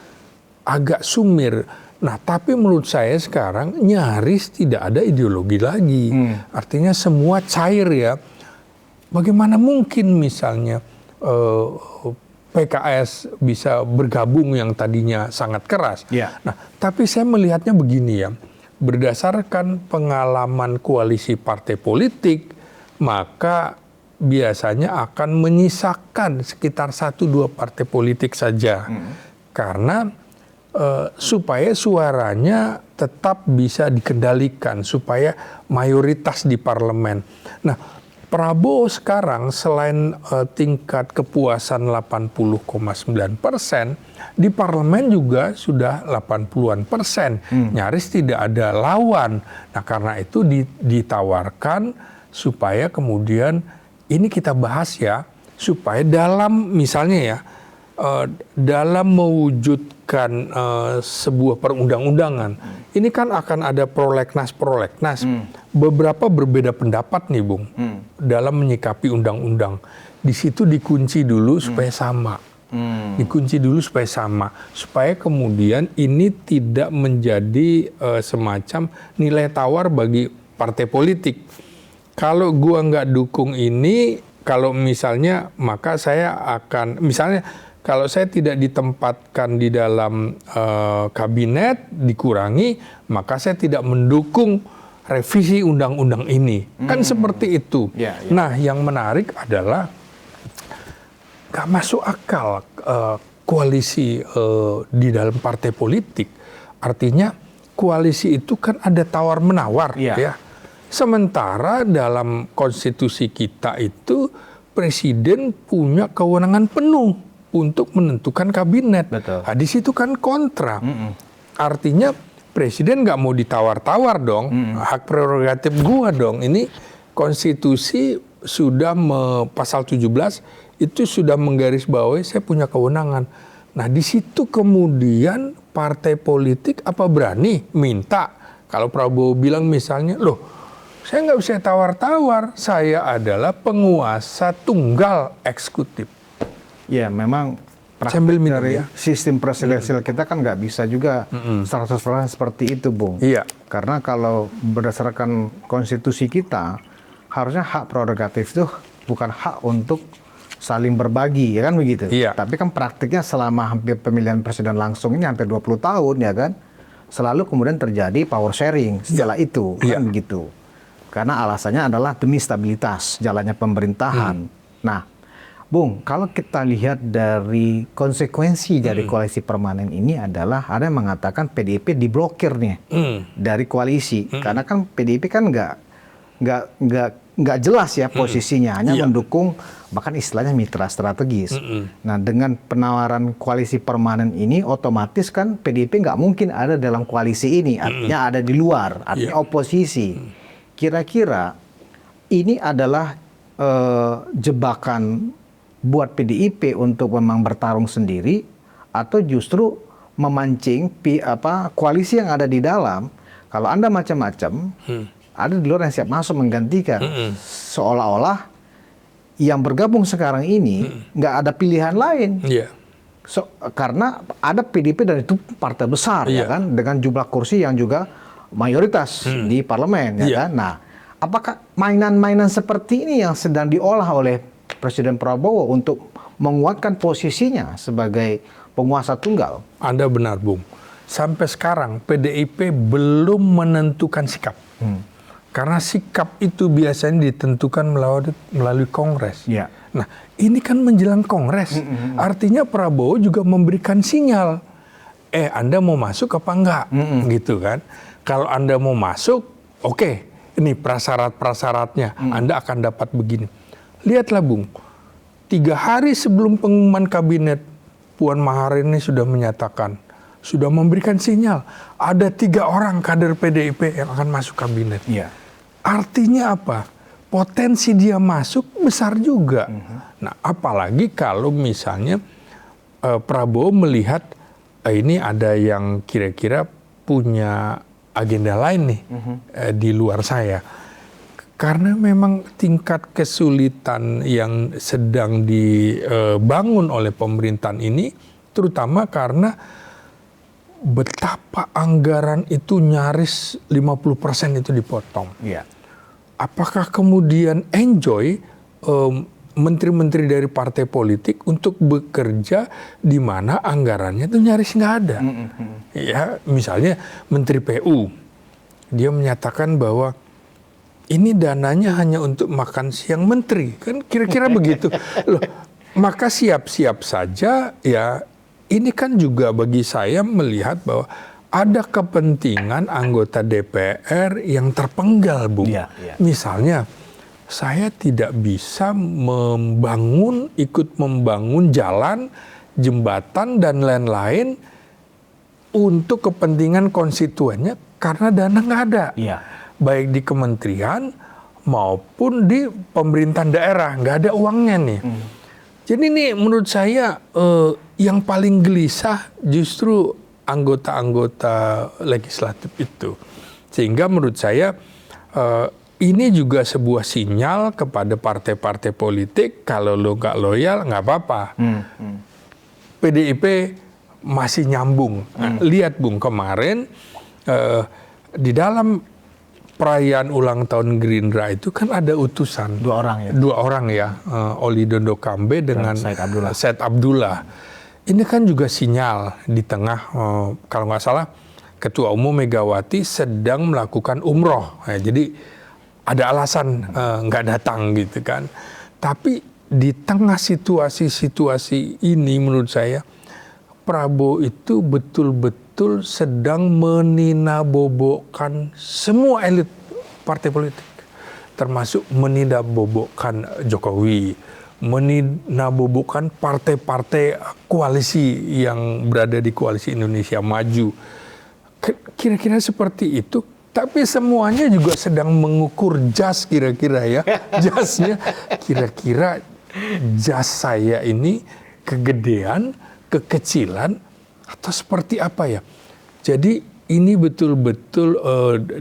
agak sumir. Nah, tapi menurut saya sekarang nyaris tidak ada ideologi lagi. Artinya semua cair ya. Bagaimana mungkin misalnya PKS bisa bergabung yang tadinya sangat keras. Nah, tapi saya melihatnya begini ya. Berdasarkan pengalaman koalisi partai politik, maka biasanya akan menyisakan sekitar 1-2 partai politik saja. Karena supaya suaranya tetap bisa dikendalikan, supaya mayoritas di parlemen. Nah, Prabowo sekarang selain tingkat kepuasan 80,9%, di parlemen juga sudah 80-an%. Nyaris tidak ada lawan. Nah, karena itu ditawarkan supaya kemudian ini kita bahas ya, supaya dalam misalnya ya, dalam mewujudkan sebuah perundang-undangan, ini kan akan ada prolegnas. Beberapa berbeda pendapat nih, Bung, dalam menyikapi undang-undang. Di situ dikunci dulu supaya sama. Dikunci dulu supaya sama. Supaya kemudian ini tidak menjadi semacam nilai tawar bagi partai politik. Kalau gua nggak dukung ini, kalau misalnya, maka saya akan, misalnya, kalau saya tidak ditempatkan di dalam kabinet, dikurangi, maka saya tidak mendukung revisi undang-undang ini. Kan seperti itu. Nah, yang menarik adalah gak masuk akal koalisi di dalam partai politik. Artinya koalisi itu kan ada tawar-menawar. Ya. Sementara dalam konstitusi kita itu presiden punya kewenangan penuh untuk menentukan kabinet. Nah, di situ kan kontra. Artinya presiden nggak mau ditawar-tawar dong. Hak prerogatif gua dong. Ini konstitusi sudah pasal 17 itu sudah menggarisbawahi saya punya kewenangan. Nah, di situ kemudian partai politik apa berani minta, kalau Prabowo bilang misalnya, loh, saya nggak bisa tawar-tawar, saya adalah penguasa tunggal eksekutif. Ya, memang praktik dari sistem presidensial kita kan nggak bisa juga 100% seperti itu, Bung. Karena kalau berdasarkan konstitusi kita, harusnya hak prerogatif itu bukan hak untuk saling berbagi, ya kan begitu? Tapi kan praktiknya selama hampir pemilihan presiden langsung ini hampir 20 tahun, ya kan? Selalu kemudian terjadi power sharing setelah itu, kan begitu. Karena alasannya adalah demi stabilitas jalannya pemerintahan. Nah, Bung, kalau kita lihat dari konsekuensi dari koalisi permanen ini adalah ada yang mengatakan PDIP diblokir nih dari koalisi, karena kan PDIP kan nggak jelas ya posisinya, hanya mendukung, bahkan istilahnya mitra strategis. Nah, dengan penawaran koalisi permanen ini, otomatis kan PDIP nggak mungkin ada dalam koalisi ini, artinya ada di luar, artinya oposisi. Kira-kira ini adalah jebakan buat PDIP untuk memang bertarung sendiri, atau justru memancing koalisi yang ada di dalam. Kalau Anda macam-macam, ada di luar yang siap masuk menggantikan. Seolah-olah yang bergabung sekarang ini nggak ada pilihan lain. Karena ada PDIP dan itu partai besar, ya kan, dengan jumlah kursi yang juga mayoritas di parlemen, ya kan. Nah, apakah mainan-mainan seperti ini yang sedang diolah oleh Presiden Prabowo untuk menguatkan posisinya sebagai penguasa tunggal? Anda benar, Bung. Sampai sekarang PDIP belum menentukan sikap. Karena sikap itu biasanya ditentukan melalui Kongres. Nah, ini kan menjelang Kongres. Artinya Prabowo juga memberikan sinyal. Anda mau masuk apa enggak? Gitu kan. Kalau Anda mau masuk, oke. Ini prasyarat-prasyaratnya. Anda akan dapat begini. Lihatlah, Bung, 3 hari sebelum pengumuman kabinet, Puan Maharani sudah menyatakan sudah memberikan sinyal ada 3 orang kader PDIP yang akan masuk kabinet. Iya. Artinya apa? Potensi dia masuk besar juga. Nah, apalagi kalau misalnya Prabowo melihat ini ada yang kira-kira punya agenda lain nih di luar saya. Karena memang tingkat kesulitan yang sedang dibangun oleh pemerintahan ini, terutama karena betapa anggaran itu nyaris 50% itu dipotong. Iya. Apakah kemudian enjoy menteri-menteri dari partai politik untuk bekerja di mana anggarannya itu nyaris nggak ada? Ya, misalnya Menteri PU, dia menyatakan bahwa ini dananya hanya untuk makan siang menteri, kan kira-kira begitu. Loh, maka siap-siap saja ya. Ini kan juga bagi saya melihat bahwa ada kepentingan anggota DPR yang terpenggal, Bung. Iya, iya. Misalnya, saya tidak bisa ikut membangun jalan, jembatan, dan lain-lain untuk kepentingan konstituennya karena dana nggak ada. Iya. Baik di kementerian maupun di pemerintahan daerah, nggak ada uangnya nih. Jadi ini menurut saya yang paling gelisah justru anggota-anggota legislatif itu. Sehingga menurut saya ini juga sebuah sinyal kepada partai-partai politik, kalau lo nggak loyal nggak apa-apa. PDIP masih nyambung. Lihat Bung, kemarin di dalam perayaan ulang tahun Gerindra itu kan ada utusan. 2 orang ya? 2 orang ya, Oli Dondo Kambe dengan Said Abdullah. Ini kan juga sinyal di tengah, kalau nggak salah, Ketua Umum Megawati sedang melakukan umroh. Nah, jadi ada alasan nggak datang gitu kan. Tapi di tengah situasi-situasi ini menurut saya, Prabowo itu betul-betul sedang meninabobokan semua elit partai politik. Termasuk meninabobokan Jokowi, meninabobokan partai-partai koalisi yang berada di koalisi Indonesia Maju. Kira-kira seperti itu. Tapi semuanya juga sedang mengukur jas kira-kira ya. Jasnya kira-kira jas saya ini kegedean, kekecilan, atau seperti apa ya. Jadi ini betul-betul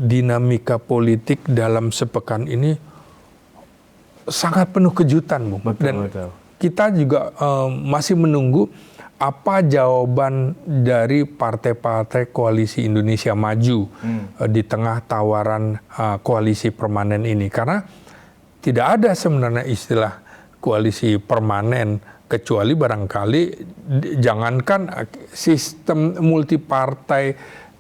dinamika politik dalam sepekan ini sangat penuh kejutan, Bung. Dan kita juga masih menunggu apa jawaban dari partai-partai koalisi Indonesia Maju di tengah tawaran koalisi permanen ini. Karena tidak ada sebenarnya istilah koalisi permanen, kecuali barangkali jangankan sistem multipartai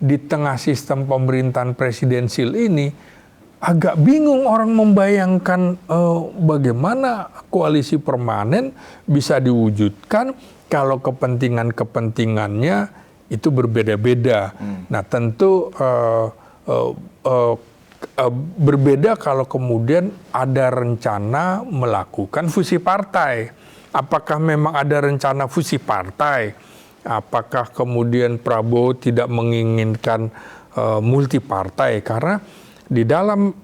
di tengah sistem pemerintahan presidensil ini, agak bingung orang membayangkan bagaimana koalisi permanen bisa diwujudkan kalau kepentingan-kepentingannya itu berbeda-beda. Nah tentu berbeda kalau kemudian ada rencana melakukan fusi partai. Apakah memang ada rencana fusi partai? Apakah kemudian Prabowo tidak menginginkan multi partai? Karena di dalam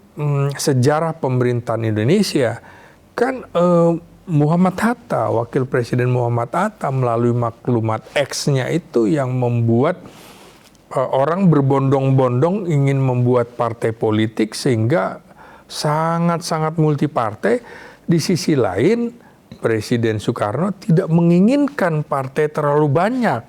sejarah pemerintahan Indonesia kan Muhammad Hatta, Wakil Presiden Muhammad Hatta melalui maklumat X-nya itu yang membuat orang berbondong-bondong ingin membuat partai politik sehingga sangat-sangat multi partai. Di sisi lain Presiden Soekarno tidak menginginkan partai terlalu banyak.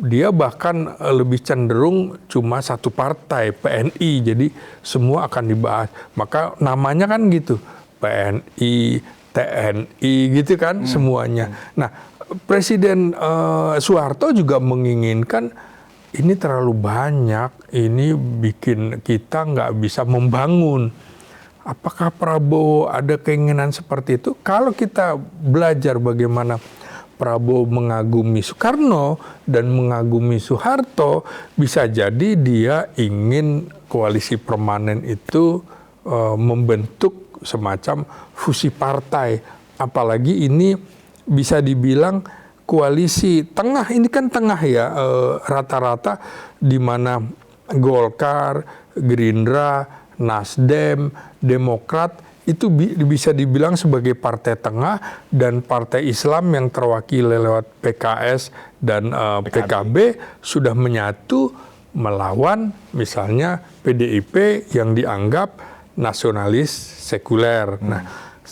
Dia bahkan lebih cenderung cuma satu partai, PNI. Jadi semua akan dibahas. Maka namanya kan gitu, PNI, TNI gitu kan semuanya. Nah Presiden Soeharto juga menginginkan ini terlalu banyak, ini bikin kita nggak bisa membangun. Apakah Prabowo ada keinginan seperti itu? Kalau kita belajar bagaimana Prabowo mengagumi Soekarno dan mengagumi Soeharto, bisa jadi dia ingin koalisi permanen itu membentuk semacam fusi partai. Apalagi ini bisa dibilang koalisi tengah ini kan tengah ya, rata-rata di mana Golkar, Gerindra, Nasdem, Demokrat itu bisa dibilang sebagai partai tengah, dan partai Islam yang terwakili lewat PKS dan PKB sudah menyatu melawan misalnya PDIP yang dianggap nasionalis sekuler. Nah,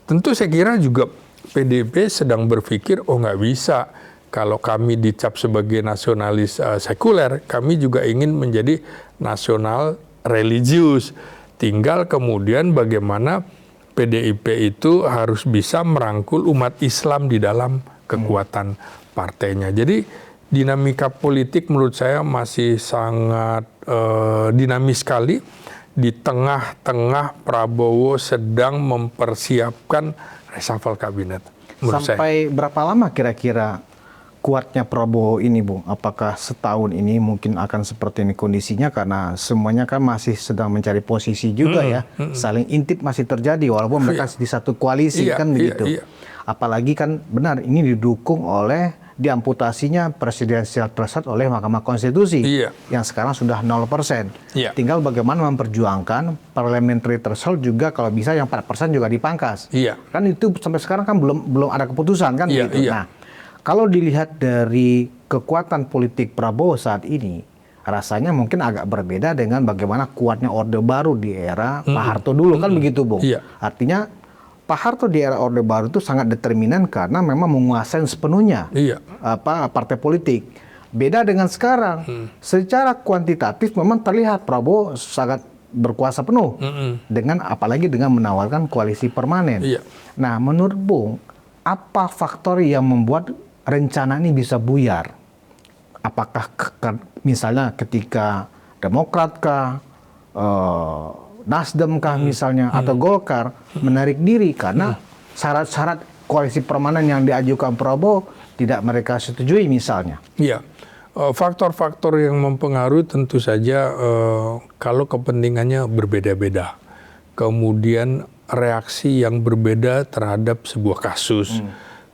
tentu saya kira juga PDIP sedang berpikir, oh nggak bisa kalau kami dicap sebagai nasionalis sekuler, kami juga ingin menjadi nasional religius. Tinggal kemudian bagaimana PDIP itu harus bisa merangkul umat Islam di dalam kekuatan partainya. Jadi dinamika politik menurut saya masih sangat dinamis sekali. Di tengah-tengah Prabowo sedang mempersiapkan reshuffle kabinet. Sampai berapa lama kira-kira kuatnya Prabowo ini, Bung? Apakah setahun ini mungkin akan seperti ini kondisinya, karena semuanya kan masih sedang mencari posisi juga ya, saling intip masih terjadi walaupun mereka di satu koalisi kan begitu. Apalagi kan benar ini didukung oleh diamputasinya presidensial threshold oleh Mahkamah Konstitusi yang sekarang sudah 0%. Tinggal bagaimana memperjuangkan parliamentary threshold juga, kalau bisa yang 4% juga dipangkas. Kan itu sampai sekarang kan belum ada keputusan kan begitu. Nah, kalau dilihat dari kekuatan politik Prabowo saat ini, rasanya mungkin agak berbeda dengan bagaimana kuatnya Orde Baru di era Pak Harto dulu kan begitu, Bung. Artinya Pak Harto di era Orde Baru itu sangat determinan karena memang menguasai sepenuhnya partai politik. Beda dengan sekarang, secara kuantitatif memang terlihat Prabowo sangat berkuasa penuh dengan apalagi dengan menawarkan koalisi permanen. Nah, menurut Bung, apa faktor yang membuat rencana ini bisa buyar? Apakah misalnya ketika Demokrat kah, Nasdem kah misalnya, atau Golkar menarik diri karena syarat-syarat koalisi permanen yang diajukan Prabowo tidak mereka setujui misalnya? Faktor-faktor yang mempengaruhi tentu saja kalau kepentingannya berbeda-beda. Kemudian reaksi yang berbeda terhadap sebuah kasus.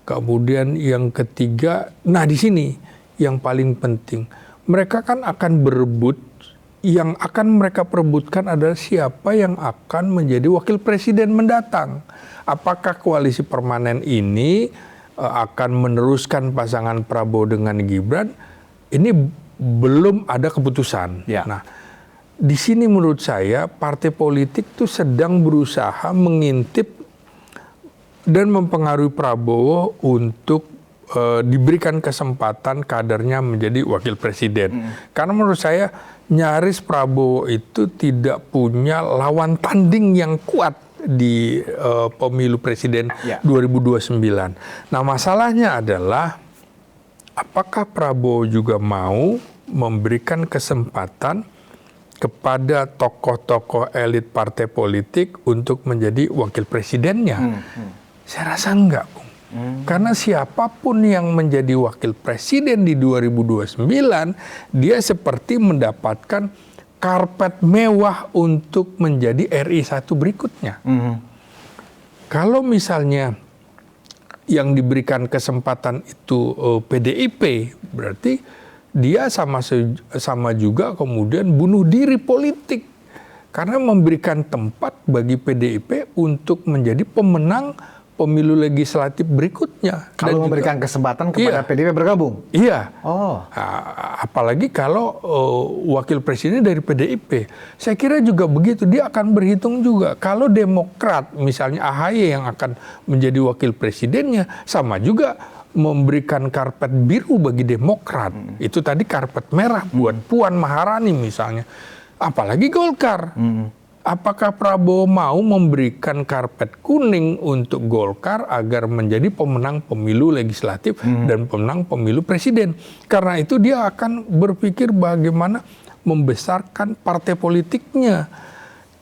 Kemudian yang ketiga, nah di sini yang paling penting, mereka kan akan berebut. Yang akan mereka perebutkan adalah siapa yang akan menjadi wakil presiden mendatang. Apakah koalisi permanen ini akan meneruskan pasangan Prabowo dengan Gibran? Ini belum ada keputusan. Nah, di sini menurut saya partai politik itu sedang berusaha mengintip dan mempengaruhi Prabowo untuk diberikan kesempatan kadernya menjadi wakil presiden. Karena menurut saya nyaris Prabowo itu tidak punya lawan tanding yang kuat di pemilu presiden 2029. Nah, masalahnya adalah apakah Prabowo juga mau memberikan kesempatan kepada tokoh-tokoh elit partai politik untuk menjadi wakil presidennya? Saya rasa enggak, Bung. Karena siapapun yang menjadi wakil presiden di 2029, dia seperti mendapatkan karpet mewah untuk menjadi RI 1 berikutnya. Kalau misalnya yang diberikan kesempatan itu PDIP, berarti dia sama juga kemudian bunuh diri politik. Karena memberikan tempat bagi PDIP untuk menjadi pemenang pemilu legislatif berikutnya. Kalau memberikan kesempatan kepada PDIP bergabung? Apalagi kalau wakil presiden dari PDIP. Saya kira juga begitu, dia akan berhitung juga. Kalau Demokrat, misalnya AHY yang akan menjadi wakil presidennya, sama juga memberikan karpet biru bagi Demokrat. Itu tadi karpet merah buat Puan Maharani misalnya. Apalagi Golkar. Apakah Prabowo mau memberikan karpet kuning untuk Golkar agar menjadi pemenang pemilu legislatif dan pemenang pemilu presiden? Karena itu dia akan berpikir bagaimana membesarkan partai politiknya.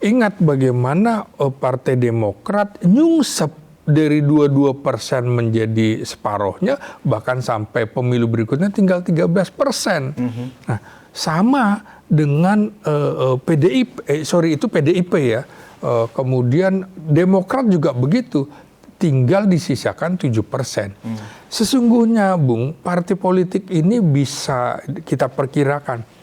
Ingat bagaimana Partai Demokrat nyungsep dari 22% menjadi separohnya, bahkan sampai pemilu berikutnya tinggal 13%. Nah, sama dengan PDIP ya. Kemudian Demokrat juga begitu. tinggal disisakan 7%. Sesungguhnya, Bung, partai politik ini bisa kita perkirakan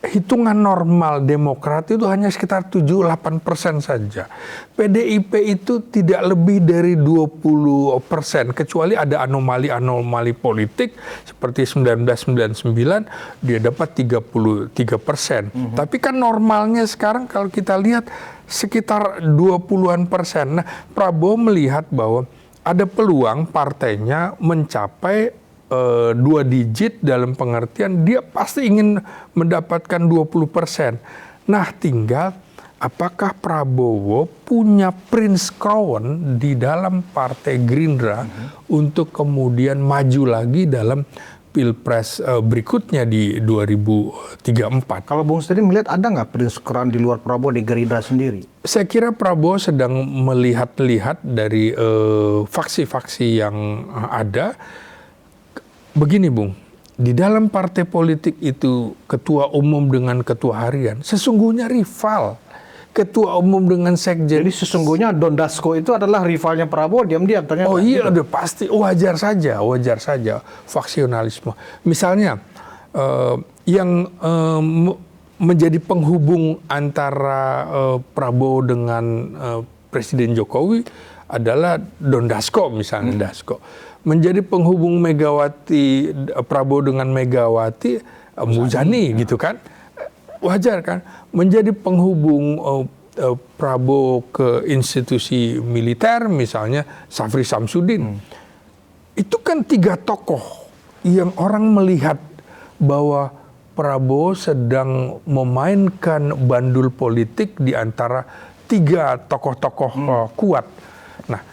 hitungan normal Demokrat itu hanya sekitar 7-8% saja. PDIP itu tidak lebih dari 20%, kecuali ada anomali-anomali politik seperti 1999 dia dapat 33%. Tapi kan normalnya sekarang kalau kita lihat sekitar 20-an%. Nah, Prabowo melihat bahwa ada peluang partainya mencapai 2 digit dalam pengertian dia pasti ingin mendapatkan 20%. Nah, tinggal apakah Prabowo punya Prince Crown di dalam Partai Gerindra untuk kemudian maju lagi dalam Pilpres berikutnya di 2034. Kalau Bung Steady melihat ada nggak Prince Crown di luar Prabowo di Gerindra sendiri? Saya kira Prabowo sedang melihat-lihat dari faksi-faksi yang ada. Begini, Bung, di dalam partai politik itu ketua umum dengan ketua harian sesungguhnya rival. Ketua umum dengan sekjen. Jadi sesungguhnya Don Dasko itu adalah rivalnya Prabowo diam-diam ternyata. Oh iya, udah pasti wajar saja faksionalisme. Misalnya yang menjadi penghubung antara Prabowo dengan Presiden Jokowi adalah Don Dasko misalnya. Dasko menjadi penghubung Megawati, Prabowo dengan Megawati, Muzani gitu kan, wajar kan. Menjadi penghubung Prabowo ke institusi militer misalnya Safri Samsudin. Itu kan 3 tokoh yang orang melihat bahwa Prabowo sedang memainkan bandul politik di antara 3 tokoh-tokoh kuat. Nah,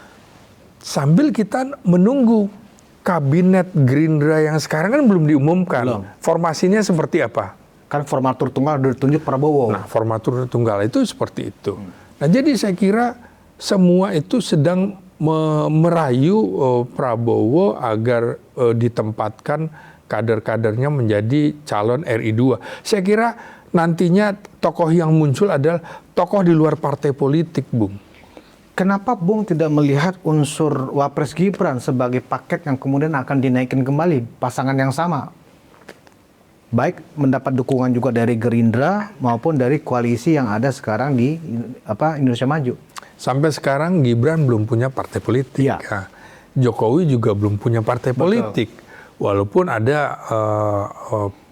sambil kita menunggu kabinet Gerindra yang sekarang kan belum diumumkan. Formasinya seperti apa? Kan formatur tunggal sudah ditunjuk Prabowo. Nah, formatur tunggal itu seperti itu. Nah, jadi saya kira semua itu sedang merayu Prabowo agar ditempatkan kader-kadernya menjadi calon RI2. Saya kira nantinya tokoh yang muncul adalah tokoh di luar partai politik, Bung. Kenapa Bung tidak melihat unsur Wapres Gibran sebagai paket yang kemudian akan dinaikkan kembali pasangan yang sama? Baik mendapat dukungan juga dari Gerindra maupun dari koalisi yang ada sekarang di Indonesia Maju. Sampai sekarang Gibran belum punya partai politik. Ya. Nah, Jokowi juga belum punya partai politik. Walaupun ada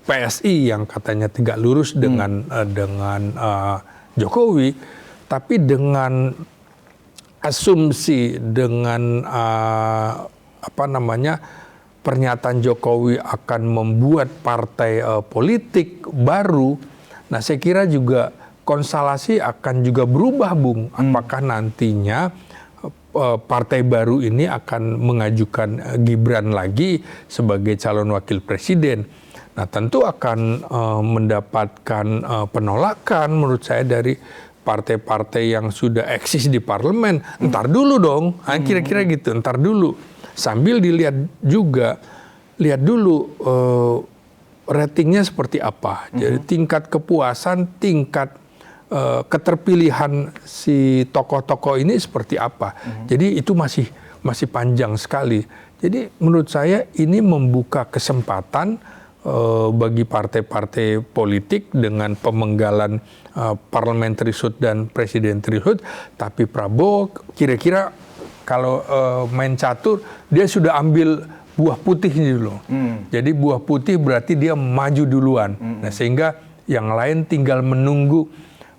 PSI yang katanya tegak lurus dengan Jokowi, tapi dengan asumsi dengan pernyataan Jokowi akan membuat partai politik baru. Nah, saya kira juga konstelasi akan juga berubah, Bung. Apakah nantinya partai baru ini akan mengajukan Gibran lagi sebagai calon wakil presiden? Nah, tentu akan mendapatkan penolakan menurut saya dari partai-partai yang sudah eksis di parlemen. Entar dulu dong, kira-kira gitu, entar dulu. Sambil dilihat juga, lihat dulu ratingnya seperti apa. Jadi tingkat kepuasan, tingkat keterpilihan si tokoh-tokoh ini seperti apa. Jadi itu masih panjang sekali. Jadi menurut saya ini membuka kesempatan bagi partai-partai politik dengan pemenggalan parliamentary shoot dan presidential shoot. Tapi Prabowo kira-kira kalau main catur, dia sudah ambil buah putih dulu. Jadi buah putih berarti dia maju duluan. Nah, sehingga yang lain tinggal menunggu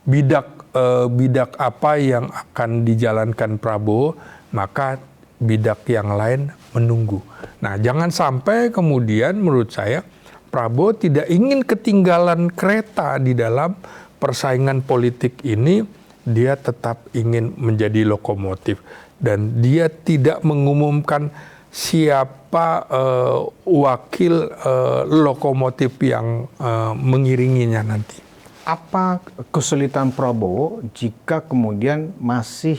bidak apa yang akan dijalankan Prabowo, maka bidak yang lain menunggu. Nah, jangan sampai kemudian menurut saya Prabowo tidak ingin ketinggalan kereta di dalam persaingan politik ini. Dia tetap ingin menjadi lokomotif. Dan dia tidak mengumumkan siapa wakil lokomotif yang mengiringinya nanti. Apa kesulitan Prabowo jika kemudian masih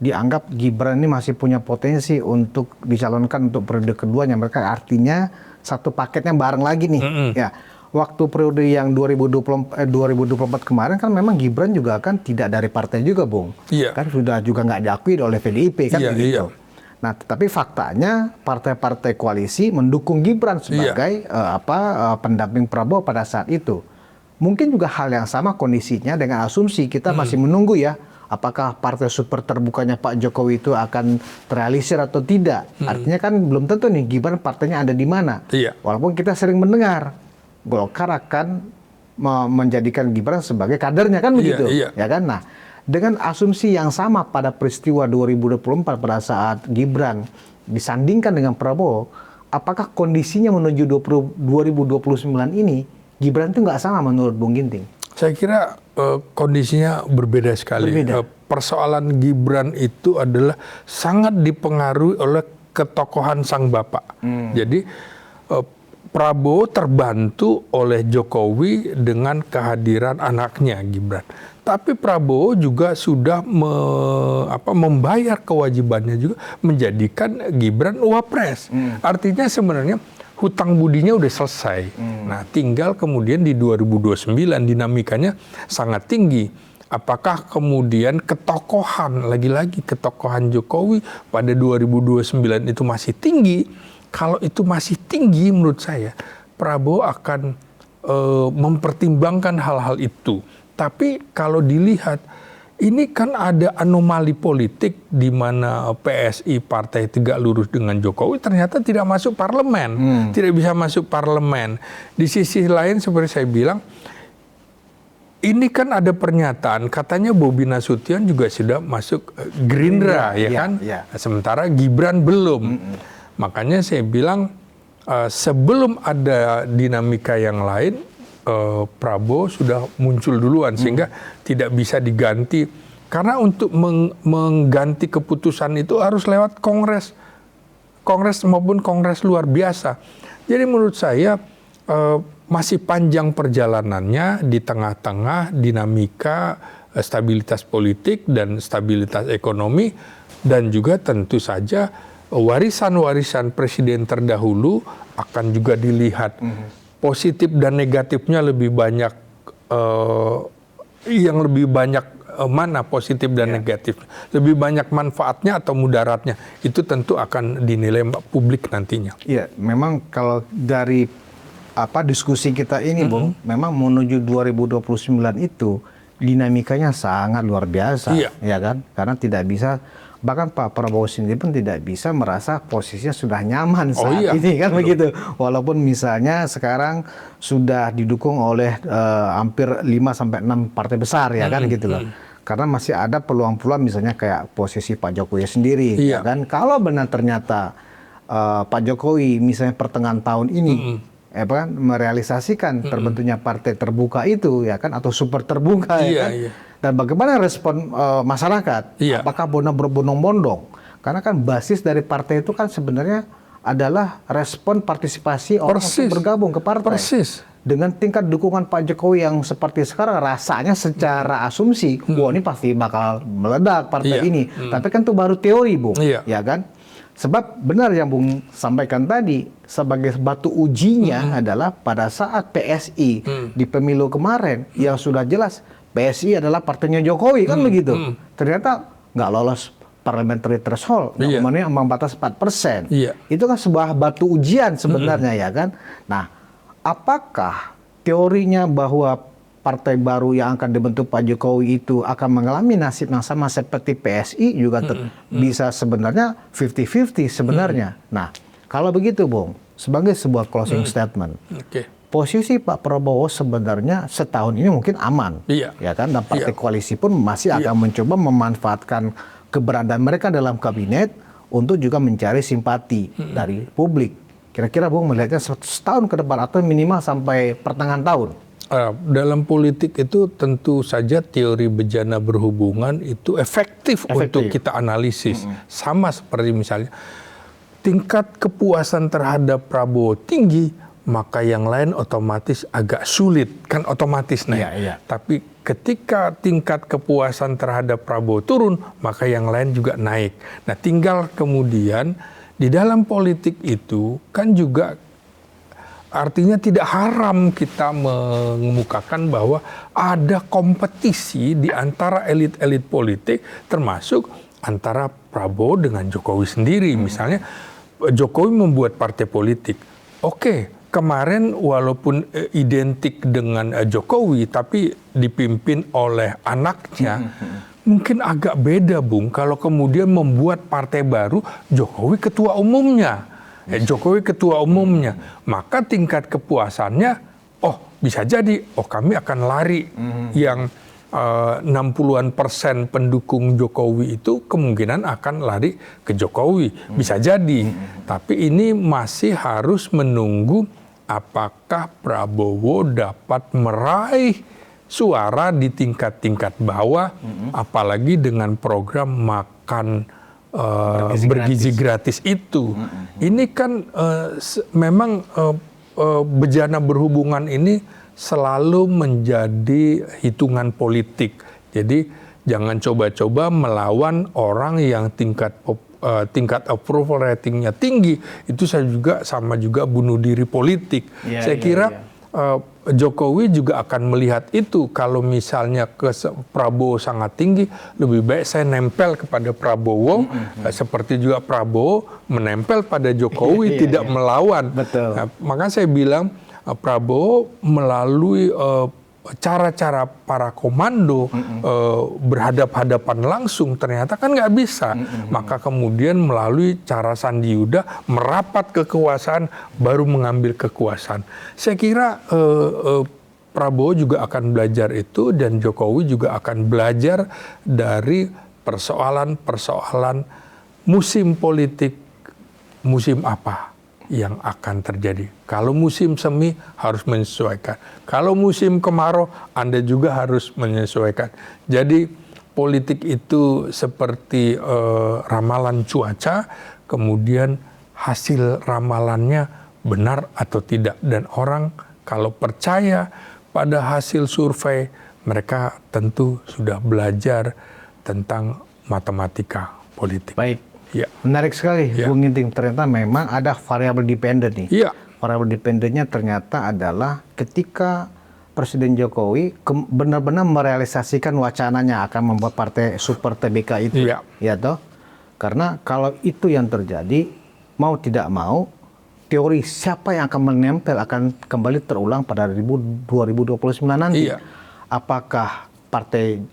dianggap Gibran ini masih punya potensi untuk dicalonkan untuk periode keduanya? Mereka artinya satu paketnya bareng lagi nih. Ya, waktu periode yang 2024 kemarin kan memang Gibran juga kan tidak dari partai juga, Bung. Iya. Kan sudah juga nggak diakui oleh PDIP kan Iya, begitu. iya. Nah, tapi faktanya partai-partai koalisi mendukung Gibran sebagai pendamping Prabowo pada saat itu. Mungkin juga hal yang sama kondisinya dengan asumsi kita masih menunggu ya, apakah partai super terbukanya Pak Jokowi itu akan terrealisir atau tidak. Artinya kan belum tentu nih Gibran partainya ada di mana. Iya. Walaupun kita sering mendengar Golkar akan menjadikan Gibran sebagai kadernya kan begitu. Iya. Ya kan? Nah, dengan asumsi yang sama pada peristiwa 2024 pada saat Gibran disandingkan dengan Prabowo, apakah kondisinya menuju 2029 ini Gibran itu nggak sama menurut Bung Ginting? Saya kira kondisinya berbeda sekali. Berbeda. Persoalan Gibran itu adalah sangat dipengaruhi oleh ketokohan sang bapak. Jadi Prabowo terbantu oleh Jokowi dengan kehadiran anaknya Gibran. Tapi Prabowo juga sudah membayar kewajibannya juga menjadikan Gibran wapres. Artinya sebenarnya hutang budinya udah selesai. Nah, tinggal kemudian di 2029 dinamikanya sangat tinggi. Apakah kemudian ketokohan, lagi-lagi ketokohan Jokowi pada 2029 itu masih tinggi? Kalau itu masih tinggi menurut saya, Prabowo akan mempertimbangkan hal-hal itu. Tapi kalau dilihat, ini kan ada anomali politik di mana PSI Partai Tegak Lurus dengan Jokowi ternyata tidak masuk parlemen, tidak bisa masuk parlemen. Di sisi lain seperti saya bilang, ini kan ada pernyataan katanya Bobi Nasution juga sudah masuk Gerindra, ya kan? Ya. Sementara Gibran belum. Makanya saya bilang sebelum ada dinamika yang lain, Prabowo sudah muncul duluan sehingga tidak bisa diganti. Karena untuk mengganti keputusan itu harus lewat Kongres maupun Kongres luar biasa. Jadi menurut saya masih panjang perjalanannya di tengah-tengah dinamika stabilitas politik dan stabilitas ekonomi, dan juga tentu saja warisan-warisan presiden terdahulu akan juga dilihat. Positif dan negatifnya lebih banyak, yang lebih banyak mana positif dan negatif, lebih banyak manfaatnya atau mudaratnya, itu tentu akan dinilai publik nantinya. Iya, memang kalau dari diskusi kita ini, Bung, memang menuju 2029 itu dinamikanya sangat luar biasa, ya kan? Karena tidak bisa, bahkan Pak Prabowo sendiri pun tidak bisa merasa posisinya sudah nyaman saat ini kan begitu. Walaupun misalnya sekarang sudah didukung oleh hampir 5-6 partai besar ya kan gitu loh. Karena masih ada peluang-peluang misalnya kayak posisi Pak Jokowi sendiri ya kan. Kalau benar ternyata Pak Jokowi misalnya pertengahan tahun ini merealisasikan terbentuknya partai terbuka itu ya kan, atau super terbuka ya kan. Dan bagaimana respon masyarakat? Apakah berbondong-bondong? Karena kan basis dari partai itu kan sebenarnya adalah respon partisipasi orang untuk bergabung ke partai. Dengan tingkat dukungan Pak Jokowi yang seperti sekarang, rasanya secara asumsi, wah ini pasti bakal meledak partai ini. Tapi kan itu baru teori, Bung, ya kan? Sebab benar yang Bung sampaikan tadi, sebagai batu ujinya adalah pada saat PSI di pemilu kemarin yang sudah jelas PSI adalah partainya Jokowi kan begitu. Ternyata nggak lolos parliamentary threshold, namanya ambang batas 4%. Itu kan sebuah batu ujian sebenarnya ya kan. Nah, apakah teorinya bahwa partai baru yang akan dibentuk Pak Jokowi itu akan mengalami nasib yang sama seperti PSI juga bisa sebenarnya 50-50 sebenarnya. Nah, kalau begitu, Bung, sebagai sebuah closing statement, posisi Pak Prabowo sebenarnya setahun ini mungkin aman, ya kan? Dan partai koalisi pun masih akan mencoba memanfaatkan keberadaan mereka dalam kabinet untuk juga mencari simpati dari publik. Kira-kira Bung melihatnya setahun ke depan atau minimal sampai pertengahan tahun? Dalam politik itu tentu saja teori bejana berhubungan itu efektif untuk kita analisis. Sama seperti misalnya tingkat kepuasan terhadap Prabowo tinggi, maka yang lain otomatis agak sulit, kan otomatis naik. Tapi ketika tingkat kepuasan terhadap Prabowo turun, maka yang lain juga naik. Nah, tinggal kemudian di dalam politik itu kan juga artinya tidak haram kita mengemukakan bahwa ada kompetisi di antara elit-elit politik, termasuk antara Prabowo dengan Jokowi sendiri. Misalnya Jokowi membuat partai politik. Oke, kemarin walaupun identik dengan Jokowi, tapi dipimpin oleh anaknya, mungkin agak beda, Bung, kalau kemudian membuat partai baru, Jokowi ketua umumnya. Maka tingkat kepuasannya, bisa jadi, kami akan lari yang 60% pendukung Jokowi itu kemungkinan akan lari ke Jokowi. Bisa jadi. Tapi ini masih harus menunggu apakah Prabowo dapat meraih suara di tingkat-tingkat bawah, apalagi dengan program makan bergizi gratis itu. Ini kan memang bejana berhubungan ini selalu menjadi hitungan politik. Jadi jangan coba-coba melawan orang yang tingkat approval ratingnya tinggi. Itu sama juga bunuh diri politik. Saya kira Jokowi juga akan melihat itu. Kalau misalnya Prabowo sangat tinggi, lebih baik saya nempel kepada Prabowo, seperti juga Prabowo menempel pada Jokowi, tidak melawan. Betul. Nah, maka saya bilang Prabowo melalui cara-cara para komando berhadap-hadapan langsung ternyata kan nggak bisa. Maka kemudian melalui cara Sandi Yuda merapat ke kekuasaan baru mengambil kekuasaan. Saya kira Prabowo juga akan belajar itu dan Jokowi juga akan belajar dari persoalan-persoalan musim politik, musim apa yang akan terjadi. Kalau musim semi harus menyesuaikan. Kalau musim kemarau Anda juga harus menyesuaikan. Jadi politik itu seperti ramalan cuaca, kemudian hasil ramalannya benar atau tidak. Dan orang kalau percaya pada hasil survei, mereka tentu sudah belajar tentang matematika politik. Baik. Ya. Menarik sekali, Bung Ginting. Ternyata memang ada variabel dependen nih. Ya. Variabel dependennya ternyata adalah ketika Presiden Jokowi benar-benar merealisasikan wacananya akan membuat partai super TBK itu. Ya toh? Karena kalau itu yang terjadi, mau tidak mau, teori siapa yang akan menempel akan kembali terulang pada 2029 nanti. Iya. Apakah partai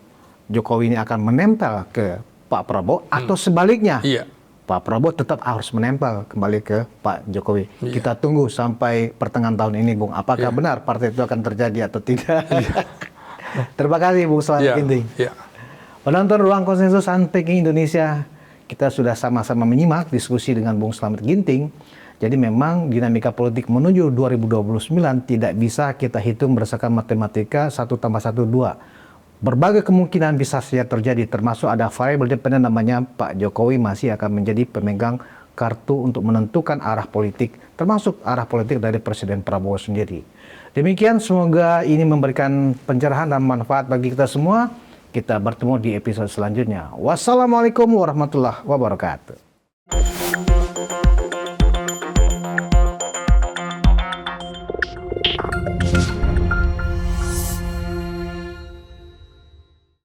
Jokowi ini akan menempel ke Pak Prabowo atau sebaliknya? Iya. Pak Prabowo tetap harus menempel kembali ke Pak Jokowi. Iya. Kita tunggu sampai pertengahan tahun ini, Bung. Apakah benar partai itu akan terjadi atau tidak? Iya. Terima kasih, Bung Slamet Ginting. Iya. Penonton Ruang Konsensus Unpacking Indonesia, kita sudah sama-sama menyimak diskusi dengan Bung Slamet Ginting. Jadi memang dinamika politik menuju 2029 tidak bisa kita hitung berdasarkan matematika 1 tambah 1, 2. Berbagai kemungkinan bisa saja terjadi, termasuk ada variabel dependen namanya Pak Jokowi masih akan menjadi pemegang kartu untuk menentukan arah politik, termasuk arah politik dari Presiden Prabowo sendiri. Demikian, semoga ini memberikan pencerahan dan manfaat bagi kita semua. Kita bertemu di episode selanjutnya. Wassalamualaikum warahmatullahi wabarakatuh.